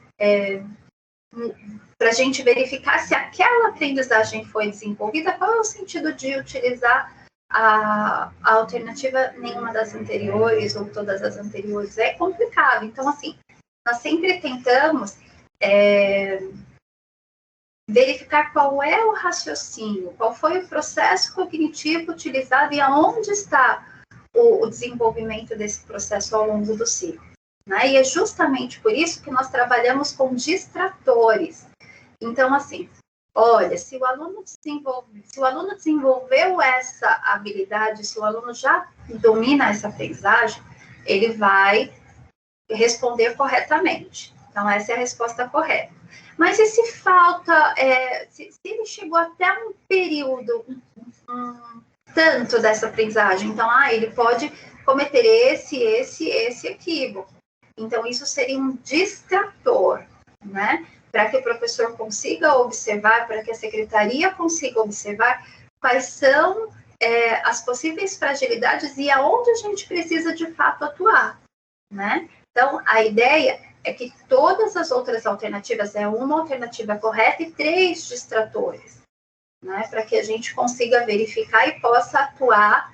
B: para a gente verificar se aquela aprendizagem foi desenvolvida, qual é o sentido de utilizar a alternativa nenhuma das anteriores ou todas as anteriores? É complicado. Então, assim, nós sempre tentamos verificar qual é o raciocínio, qual foi o processo cognitivo utilizado e aonde está o desenvolvimento desse processo ao longo do ciclo. Né? E é justamente por isso que nós trabalhamos com distratores. Então, assim, olha, se o aluno desenvolveu essa habilidade, se o aluno já domina essa aprendizagem, ele vai responder corretamente. Então, essa é a resposta correta. Mas e se falta, se ele chegou até um período, tanto dessa aprendizagem, então, ele pode cometer esse equívoco. Então, isso seria um distrator, né? Para que o professor consiga observar, para que a secretaria consiga observar quais são as possíveis fragilidades e aonde a gente precisa, de fato, atuar, né? Então, a ideia é que todas as outras alternativas, uma alternativa correta e 3 distratores, né? Para que a gente consiga verificar e possa atuar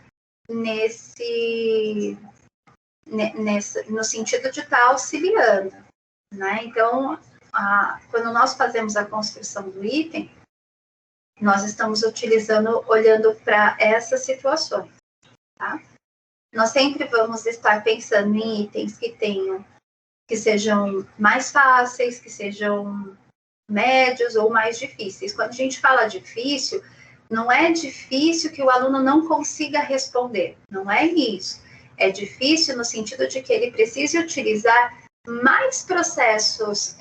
B: no sentido de estar auxiliando, né? Então, quando nós fazemos a construção do item, nós estamos olhando para essas situações, tá? Nós sempre vamos estar pensando em itens que sejam mais fáceis, que sejam médios ou mais difíceis. Quando a gente fala difícil, não é difícil que o aluno não consiga responder, não é isso. É difícil no sentido de que ele precise utilizar mais processos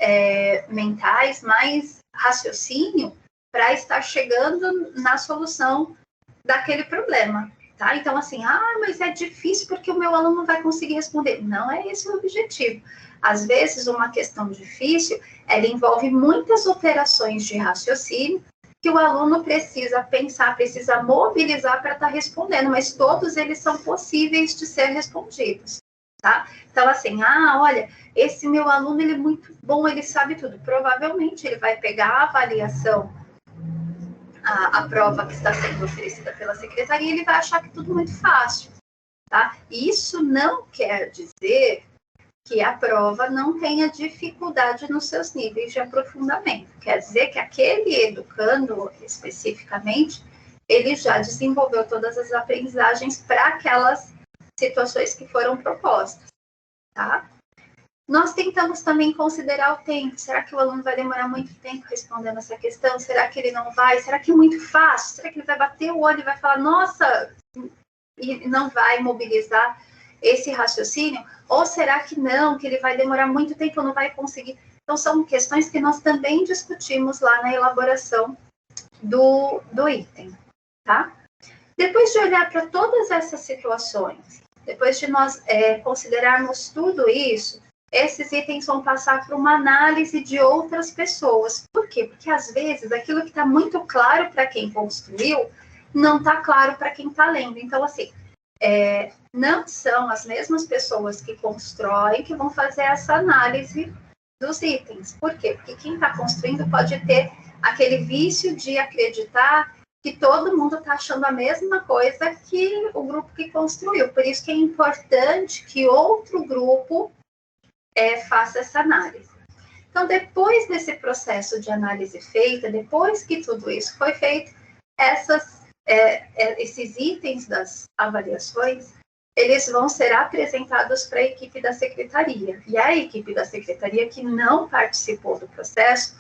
B: mentais, mais raciocínio para estar chegando na solução daquele problema, tá? Então, assim, mas é difícil porque o meu aluno não vai conseguir responder. Não é esse o objetivo. Às vezes, uma questão difícil, ela envolve muitas operações de raciocínio que o aluno precisa pensar, precisa mobilizar para estar respondendo, mas todos eles são possíveis de ser respondidos, tá? Então, assim, olha, esse meu aluno, ele é muito bom, ele sabe tudo. Provavelmente, ele vai pegar a avaliação, a prova que está sendo oferecida pela secretaria, ele vai achar que tudo muito fácil, tá? Isso não quer dizer que a prova não tenha dificuldade nos seus níveis de aprofundamento. Quer dizer que aquele educando, especificamente, ele já desenvolveu todas as aprendizagens para aquelas situações que foram propostas, tá? Nós tentamos também considerar o tempo. Será que o aluno vai demorar muito tempo respondendo essa questão? Será que ele não vai? Será que é muito fácil? Será que ele vai bater o olho e vai falar, nossa, e não vai mobilizar esse raciocínio? Ou será que não, que ele vai demorar muito tempo, não vai conseguir? Então, são questões que nós também discutimos lá na elaboração do item, tá? Depois de olhar para todas essas situações, depois de nós considerarmos tudo isso, esses itens vão passar por uma análise de outras pessoas. Por quê? Porque, às vezes, aquilo que está muito claro para quem construiu, não está claro para quem está lendo. Então, assim, não são as mesmas pessoas que constroem que vão fazer essa análise dos itens. Por quê? Porque quem está construindo pode ter aquele vício de acreditar que todo mundo está achando a mesma coisa que o grupo que construiu. Por isso que é importante que outro grupo faça essa análise. Então, depois desse processo de análise feita, depois que tudo isso foi feito, esses itens das avaliações, eles vão ser apresentados para a equipe da secretaria. E a equipe da secretaria que não participou do processo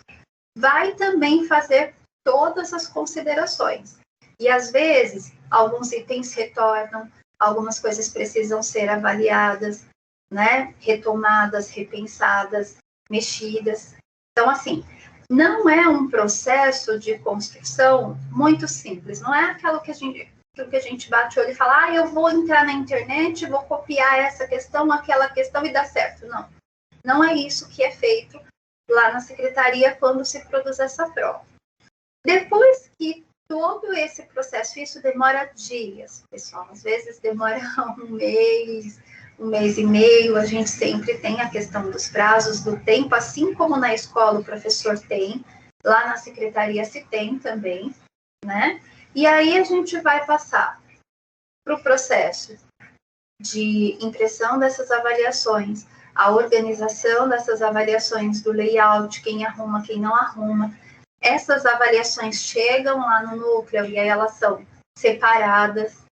B: vai também fazer todas as considerações. E, às vezes, alguns itens retornam, algumas coisas precisam ser avaliadas, né? Retomadas, repensadas, mexidas. Então, assim, não é um processo de construção muito simples. Não é aquilo que a gente bate o olho e fala, eu vou entrar na internet, vou copiar essa questão, aquela questão e dá certo. Não. Não é isso que é feito lá na secretaria quando se produz essa prova. Depois que todo esse processo, isso demora dias, pessoal. Às vezes demora um mês e meio. A gente sempre tem a questão dos prazos, do tempo, assim como na escola o professor tem, lá na secretaria se tem também, né? E aí a gente vai passar para o processo de impressão dessas avaliações, a organização dessas avaliações, do layout, quem arruma, quem não arruma. essas avaliações chegam lá no núcleo e aí elas são separadas,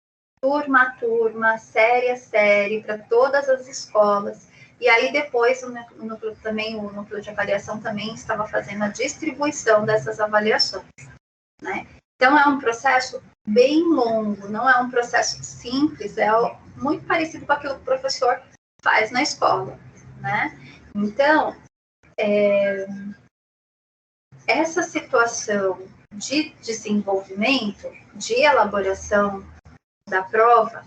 B: turma a turma, série a série, para todas as escolas. E aí depois o núcleo de avaliação também estava fazendo a distribuição dessas avaliações, né? Então é um processo bem longo, não é um processo simples, é muito parecido com aquilo que o professor faz na escola, né? Então, essa situação de desenvolvimento, de elaboração da prova,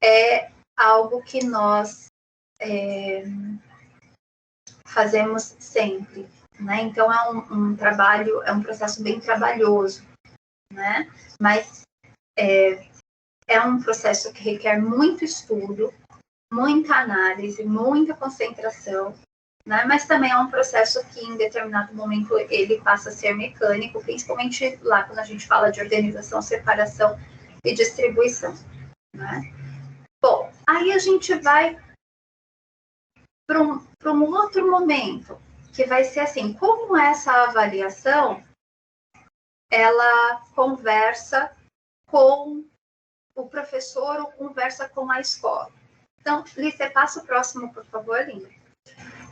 B: é algo que nós fazemos sempre, né? Então é um trabalho, é um processo bem trabalhoso, né? Mas é um processo que requer muito estudo, muita análise, muita concentração, né? Mas também é um processo que em determinado momento ele passa a ser mecânico, principalmente lá quando a gente fala de organização, separação e distribuição, né? Bom, aí a gente vai para um outro momento, que vai ser assim, como essa avaliação, ela conversa com o professor ou conversa com a escola. Então, Lícia, passa o próximo, por favor, Linda.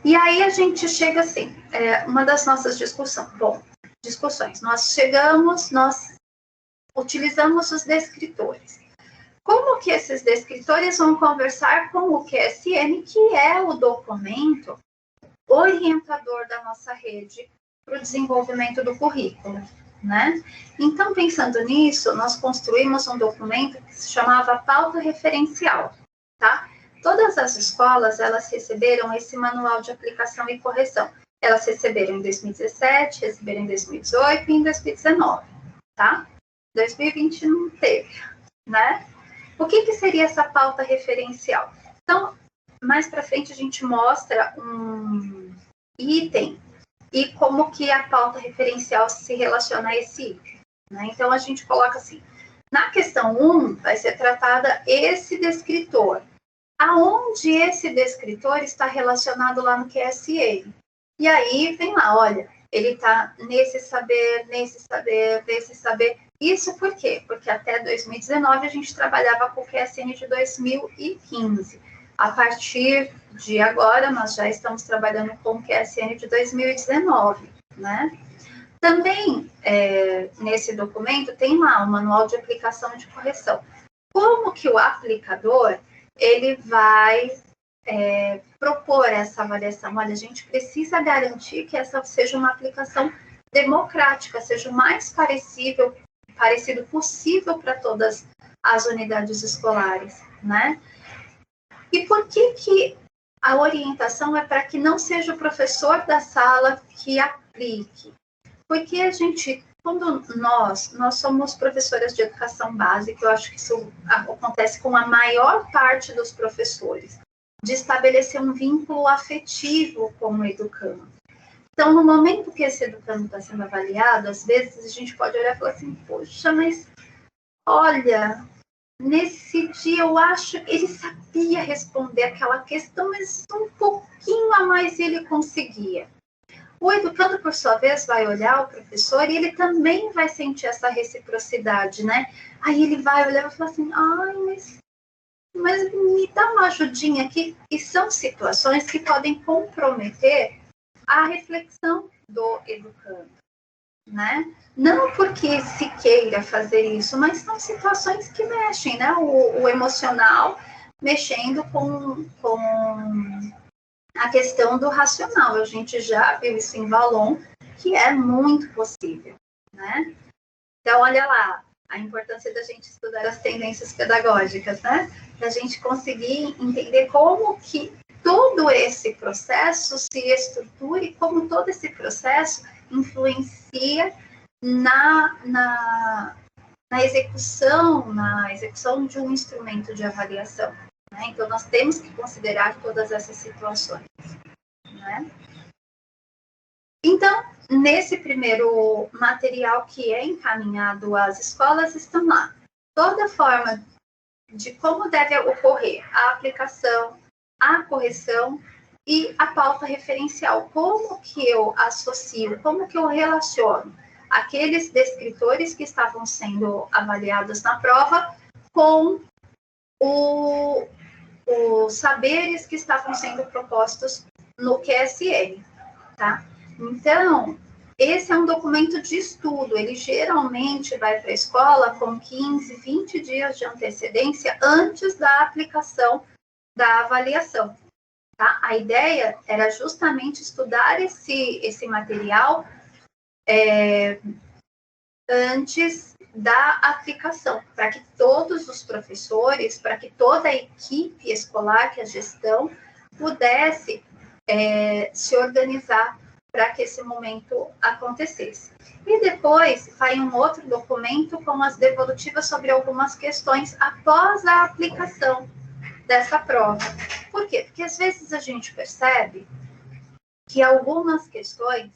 B: E aí a gente chega assim, uma das nossas discussões, nós utilizamos os descritores. Como que esses descritores vão conversar com o QSM, que é o documento orientador da nossa rede para o desenvolvimento do currículo, né? Então, pensando nisso, nós construímos um documento que se chamava pauta referencial, tá? Todas as escolas, elas receberam esse manual de aplicação e correção. Elas receberam em 2017, receberam em 2018 e em 2019, tá? 2020 não teve, né? O que seria essa pauta referencial? Então, mais para frente a gente mostra um item e como que a pauta referencial se relaciona a esse item, né? Então, a gente coloca assim, na questão 1, vai ser tratada esse descritor. Aonde esse descritor está relacionado lá no QSM? E aí, vem lá, olha, ele está nesse saber, nesse saber, nesse saber. Isso por quê? Porque até 2019 a gente trabalhava com o QSN de 2015. A partir de agora, nós já estamos trabalhando com o QSN de 2019, né? Também, nesse documento, tem lá o manual de aplicação e de correção. Como que o aplicador, ele vai propor essa avaliação? Olha, a gente precisa garantir que essa seja uma aplicação democrática, seja o mais parecido possível para todas as unidades escolares, né? E por que a orientação é para que não seja o professor da sala que aplique? Porque a gente, quando nós somos professoras de educação básica, eu acho que isso acontece com a maior parte dos professores, de estabelecer um vínculo afetivo com o educando. Então, no momento que esse educando está sendo avaliado, às vezes a gente pode olhar e falar assim, poxa, mas olha, nesse dia eu acho que ele sabia responder aquela questão, mas um pouquinho a mais ele conseguia. O educando, por sua vez, vai olhar o professor e ele também vai sentir essa reciprocidade, né? Aí ele vai olhar e falar assim, ai, mas me dá uma ajudinha aqui. E são situações que podem comprometer a reflexão do educando, né? Não porque se queira fazer isso, mas são situações que mexem, né? O emocional mexendo com a questão do racional. A gente já viu isso em Valon, que é muito possível, né? Então, olha lá, a importância da gente estudar as tendências pedagógicas, né? Da gente conseguir entender como que todo esse processo se estrutura e como todo esse processo influencia na execução de um instrumento de avaliação, né? Então, nós temos que considerar todas essas situações, né? Então, nesse primeiro material que é encaminhado às escolas, estão lá toda a forma de como deve ocorrer a aplicação, a correção e a pauta referencial. Como que eu associo, como que eu relaciono aqueles descritores que estavam sendo avaliados na prova com os saberes que estavam sendo propostos no QSM, tá? Então, esse é um documento de estudo, ele geralmente vai para a escola com 15, 20 dias de antecedência antes da aplicação da avaliação, tá? A ideia era justamente estudar esse material antes da aplicação, para que todos os professores, para que toda a equipe escolar, que a gestão, pudesse se organizar para que esse momento acontecesse. E depois vai um outro documento com as devolutivas sobre algumas questões após a aplicação dessa prova. Por quê? Porque às vezes a gente percebe que algumas questões,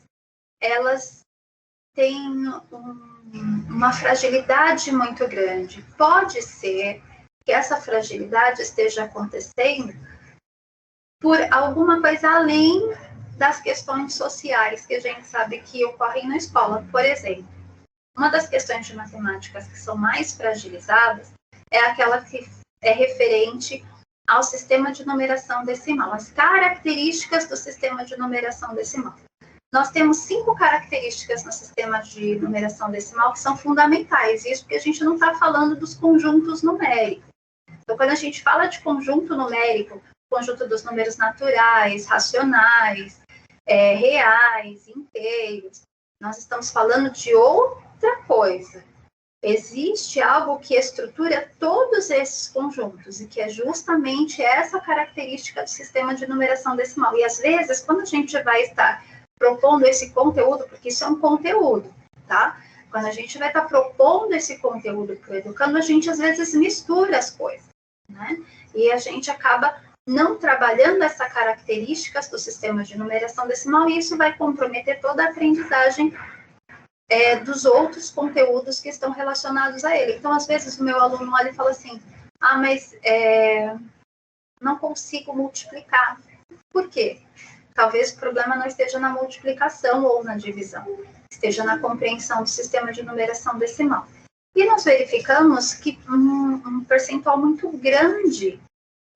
B: elas têm uma fragilidade muito grande. Pode ser que essa fragilidade esteja acontecendo por alguma coisa além das questões sociais que a gente sabe que ocorrem na escola. Por exemplo, uma das questões de matemáticas que são mais fragilizadas é aquela que é referente ao sistema de numeração decimal, as características do sistema de numeração decimal. Nós temos 5 características no sistema de numeração decimal que são fundamentais, isso porque a gente não está falando dos conjuntos numéricos. Então, quando a gente fala de conjunto numérico, conjunto dos números naturais, racionais, reais, inteiros, nós estamos falando de outra coisa. Existe algo que estrutura todos esses conjuntos e que é justamente essa característica do sistema de numeração decimal. E às vezes, quando a gente vai estar propondo esse conteúdo, porque isso é um conteúdo, tá? Quando a gente vai estar propondo esse conteúdo para o educando, a gente às vezes mistura as coisas, né? E a gente acaba não trabalhando essas características do sistema de numeração decimal, e isso vai comprometer toda a aprendizagem dos outros conteúdos que estão relacionados a ele. Então, às vezes, o meu aluno olha e fala assim, mas não consigo multiplicar. Por quê? Talvez o problema não esteja na multiplicação ou na divisão, esteja na compreensão do sistema de numeração decimal. E nós verificamos que um percentual muito grande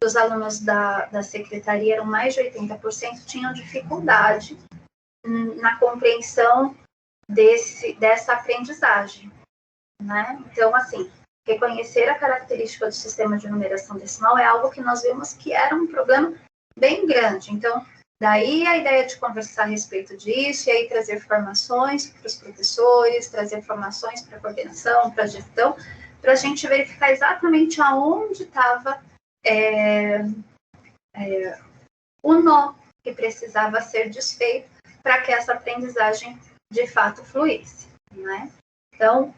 B: dos alunos da secretaria, eram mais de 80%, tinham dificuldade na compreensão dessa aprendizagem, né? Então, assim, reconhecer a característica do sistema de numeração decimal é algo que nós vimos que era um problema bem grande. Então, daí a ideia de conversar a respeito disso, e aí trazer formações para os professores, trazer formações para a coordenação, para a gestão, para a gente verificar exatamente aonde estava o nó que precisava ser desfeito para que essa aprendizagem de fato fluísse, né? Então,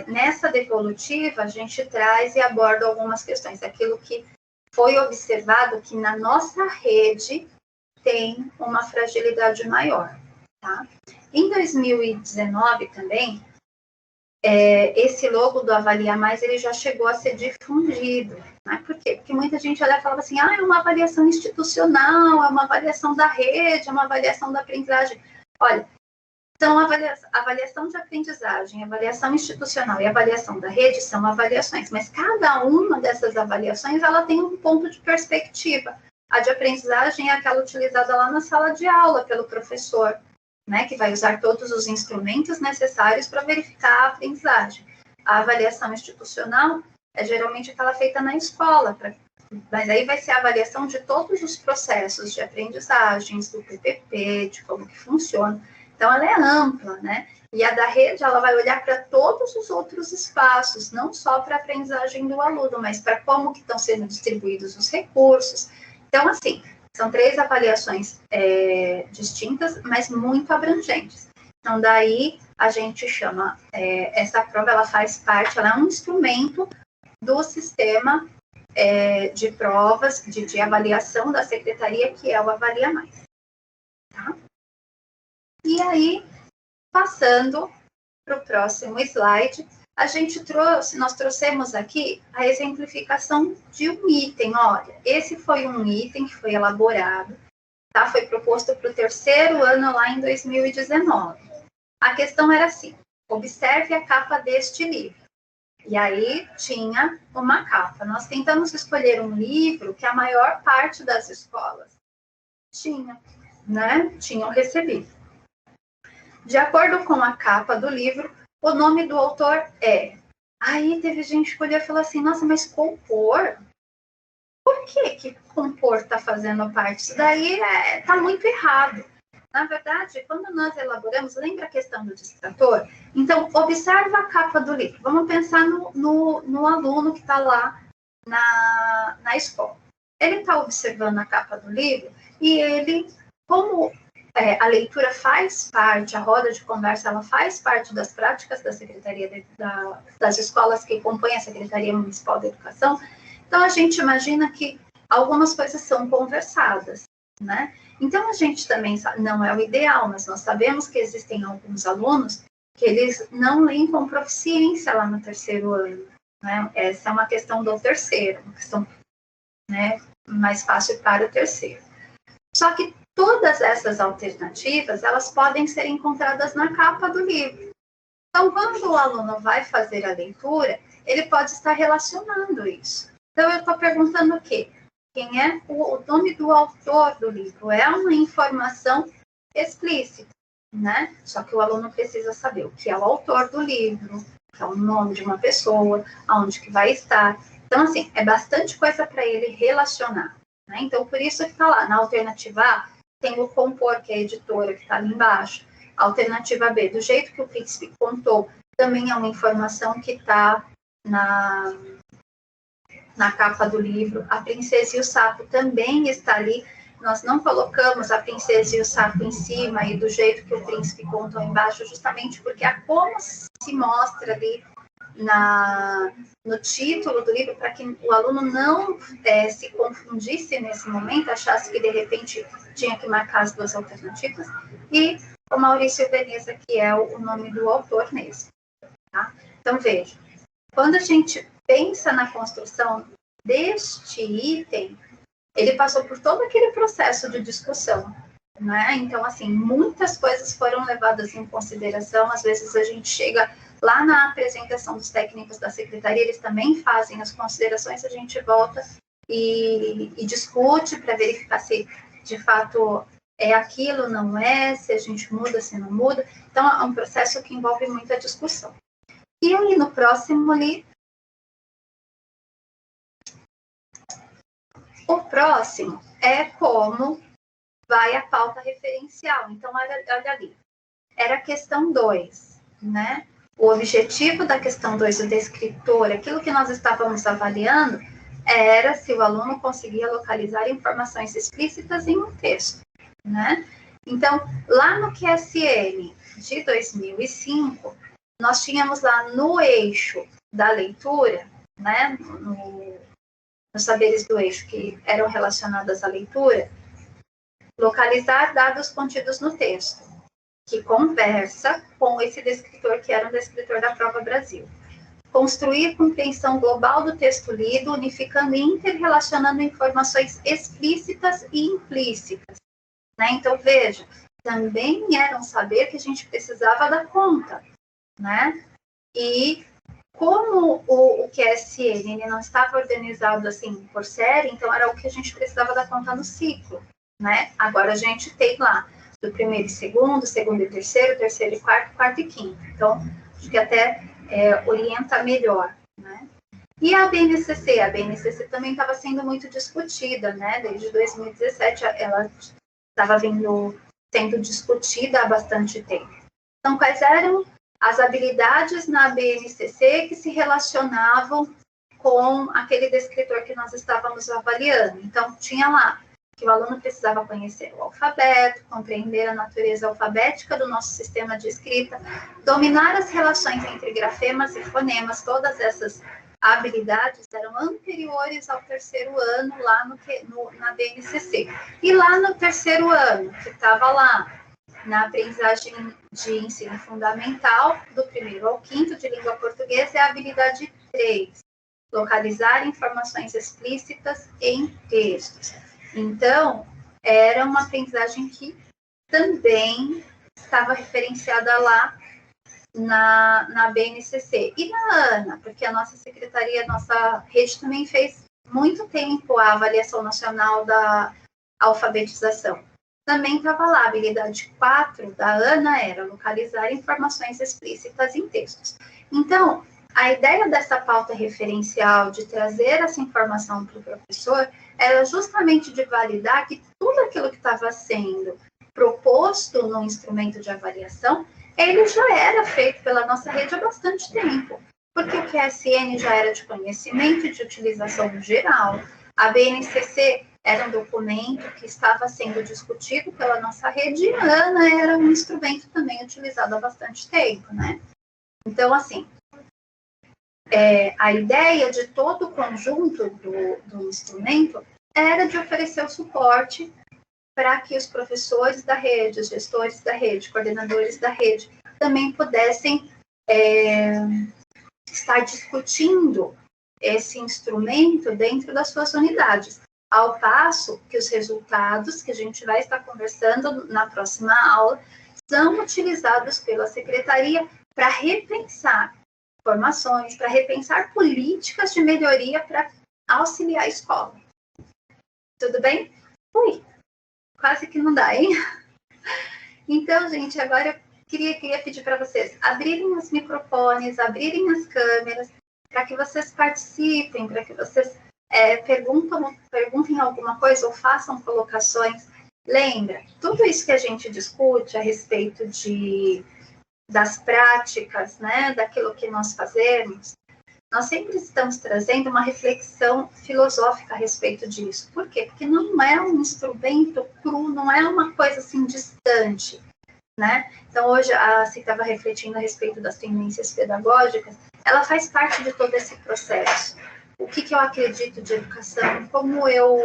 B: nessa devolutiva, a gente traz e aborda algumas questões. Aquilo que foi observado que na nossa rede tem uma fragilidade maior, tá? Em 2019 também, esse logo do Avalia Mais, ele já chegou a ser difundido, né? Por quê? Porque muita gente olha e falava assim, é uma avaliação institucional, é uma avaliação da rede, é uma avaliação da aprendizagem. Olha, então, avaliação de aprendizagem, avaliação institucional e avaliação da rede são avaliações, mas cada uma dessas avaliações, ela tem um ponto de perspectiva. A de aprendizagem é aquela utilizada lá na sala de aula pelo professor, né, que vai usar todos os instrumentos necessários para verificar a aprendizagem. A avaliação institucional é geralmente aquela feita na escola, mas aí vai ser a avaliação de todos os processos de aprendizagens, do PPP, de como que funciona. Então, ela é ampla, né? E a da rede, ela vai olhar para todos os outros espaços, não só para a aprendizagem do aluno, mas para como que estão sendo distribuídos os recursos. Então, assim, são 3 avaliações distintas, mas muito abrangentes. Então, daí, a gente chama, essa prova, ela faz parte, ela é um instrumento do sistema de provas, de avaliação da secretaria, que é o Avalia Mais. Tá? E aí, passando para o próximo slide, nós trouxemos aqui a exemplificação de um item. Olha, esse foi um item que foi elaborado, tá? Foi proposto para o 3º ano lá em 2019. A questão era assim, observe a capa deste livro. E aí tinha uma capa. Nós tentamos escolher um livro que a maior parte das escolas tinham recebido. De acordo com a capa do livro, o nome do autor é... Aí teve gente que escolheu e falou assim, nossa, mas compor? Por que compor está fazendo parte? Isso daí está muito errado. Na verdade, quando nós elaboramos, lembra a questão do distrator? Então, observa a capa do livro. Vamos pensar no aluno que está lá na escola. Ele está observando a capa do livro e ele, como a leitura faz parte, a roda de conversa, ela faz parte das práticas da Secretaria das escolas que compõem a Secretaria Municipal da Educação, então a gente imagina que algumas coisas são conversadas, né? Então, a gente também sabe, não é o ideal, mas nós sabemos que existem alguns alunos que eles não leem com proficiência lá no terceiro ano, né? Essa é uma questão do terceiro, uma questão, né, mais fácil para o terceiro. Só que todas essas alternativas, elas podem ser encontradas na capa do livro. Então, quando o aluno vai fazer a leitura, ele pode estar relacionando isso. Então, eu estou perguntando o quê? Quem é o nome do autor do livro? É uma informação explícita, né? Só que o aluno precisa saber o que é o autor do livro, que é o nome de uma pessoa, aonde que vai estar. Então, assim, é bastante coisa para ele relacionar, né? Então, por isso que está lá. Na alternativa A, tem o compor, que é a editora, que está ali embaixo. A alternativa B, do jeito que o Príncipe contou, também é uma informação que está na capa do livro. A Princesa e o Sapo também está ali. Nós não colocamos a Princesa e o Sapo em cima e do jeito que o Príncipe contou embaixo, justamente porque a como se mostra ali no título do livro, para que o aluno não se confundisse nesse momento, achasse que de repente tinha que marcar as duas alternativas, e o Maurício Veneza, que é o nome do autor mesmo. Tá? Então, veja, quando a gente pensa na construção deste item, ele passou por todo aquele processo de discussão, né? Então, assim, muitas coisas foram levadas em consideração. Às vezes a gente chega lá na apresentação dos técnicos da secretaria, eles também fazem as considerações, a gente volta e discute para verificar se de fato é aquilo, não é, se a gente muda, se não muda. Então, é um processo que envolve muita discussão. E aí, no próximo ali, o próximo é como vai a pauta referencial. Então, olha ali. Era a questão 2, né? O objetivo da questão 2 do descritor, aquilo que nós estávamos avaliando, era se o aluno conseguia localizar informações explícitas em um texto, né? Então, lá no QSM de 2005, nós tínhamos lá no eixo da leitura, né? Nos saberes do eixo que eram relacionados à leitura, localizar dados contidos no texto, que conversa com esse descritor, que era um descritor da Prova Brasil. Construir compreensão global do texto lido, unificando e interrelacionando informações explícitas e implícitas. Né? Então, veja, também era um saber que a gente precisava dar conta, né? E como o QSN ele não estava organizado assim por série, então era o que a gente precisava dar conta no ciclo, né? Agora a gente tem lá do primeiro e segundo e terceiro, terceiro e quarto, quarto e quinto. Então, acho que até orienta melhor, né? E a BNCC também estava sendo muito discutida, né? Desde 2017 ela estava sendo discutida há bastante tempo. Então, quais eram as habilidades na BNCC que se relacionavam com aquele descritor que nós estávamos avaliando? Então, tinha lá que o aluno precisava conhecer o alfabeto, compreender a natureza alfabética do nosso sistema de escrita, dominar as relações entre grafemas e fonemas. Todas essas habilidades eram anteriores ao terceiro ano lá na BNCC. E lá no terceiro ano, que estava lá na aprendizagem de ensino fundamental, do primeiro ao quinto de língua portuguesa, é a habilidade 3, localizar informações explícitas em textos. Então, era uma aprendizagem que também estava referenciada lá na BNCC e na ANA, porque a nossa secretaria, a nossa rede também fez muito tempo a avaliação nacional da alfabetização. Também estava lá, a habilidade 4 da ANA era localizar informações explícitas em textos. Então, a ideia dessa pauta referencial, de trazer essa informação para o professor, era justamente de validar que tudo aquilo que estava sendo proposto no instrumento de avaliação, ele já era feito pela nossa rede há bastante tempo, porque o QSN já era de conhecimento e de utilização geral, a BNCC era um documento que estava sendo discutido pela nossa rede, e a ANA era um instrumento também utilizado há bastante tempo, né? Então, assim, a ideia de todo o conjunto do instrumento era de oferecer o suporte para que os professores da rede, os gestores da rede, coordenadores da rede, também pudessem estar discutindo esse instrumento dentro das suas unidades, ao passo que os resultados que a gente vai estar conversando na próxima aula são utilizados pela secretaria para repensar formações, para repensar políticas de melhoria para auxiliar a escola. Tudo bem? Ui, quase que não dá, hein? Então, gente, agora eu queria pedir para vocês abrirem os microfones, abrirem as câmeras, para que vocês participem, para que vocês perguntem alguma coisa ou façam colocações. Lembra, tudo isso que a gente discute a respeito das práticas, né, daquilo que nós fazemos, nós sempre estamos trazendo uma reflexão filosófica a respeito disso. Por quê? Porque não é um instrumento cru, não é uma coisa assim distante, né? Então, hoje, você estava refletindo a respeito das tendências pedagógicas, ela faz parte de todo esse processo. O que eu acredito de educação, como eu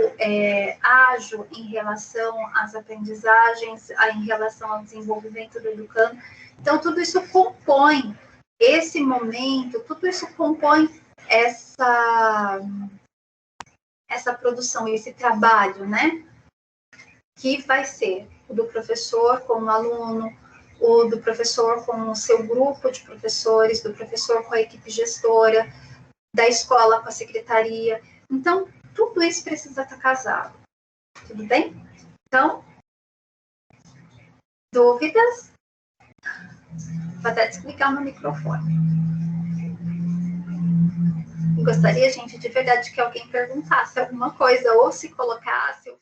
B: ajo em relação às aprendizagens, em relação ao desenvolvimento do educando. Então, tudo isso compõe esse momento, tudo isso compõe essa produção, esse trabalho, né? Que vai ser o do professor com o aluno, o do professor com o seu grupo de professores, do professor com a equipe gestora, da escola com a secretaria. Então, tudo isso precisa estar casado. Tudo bem? Então, dúvidas? Vou até desligar o meu microfone. Gostaria, gente, de verdade, que alguém perguntasse alguma coisa, ou se colocasse, ou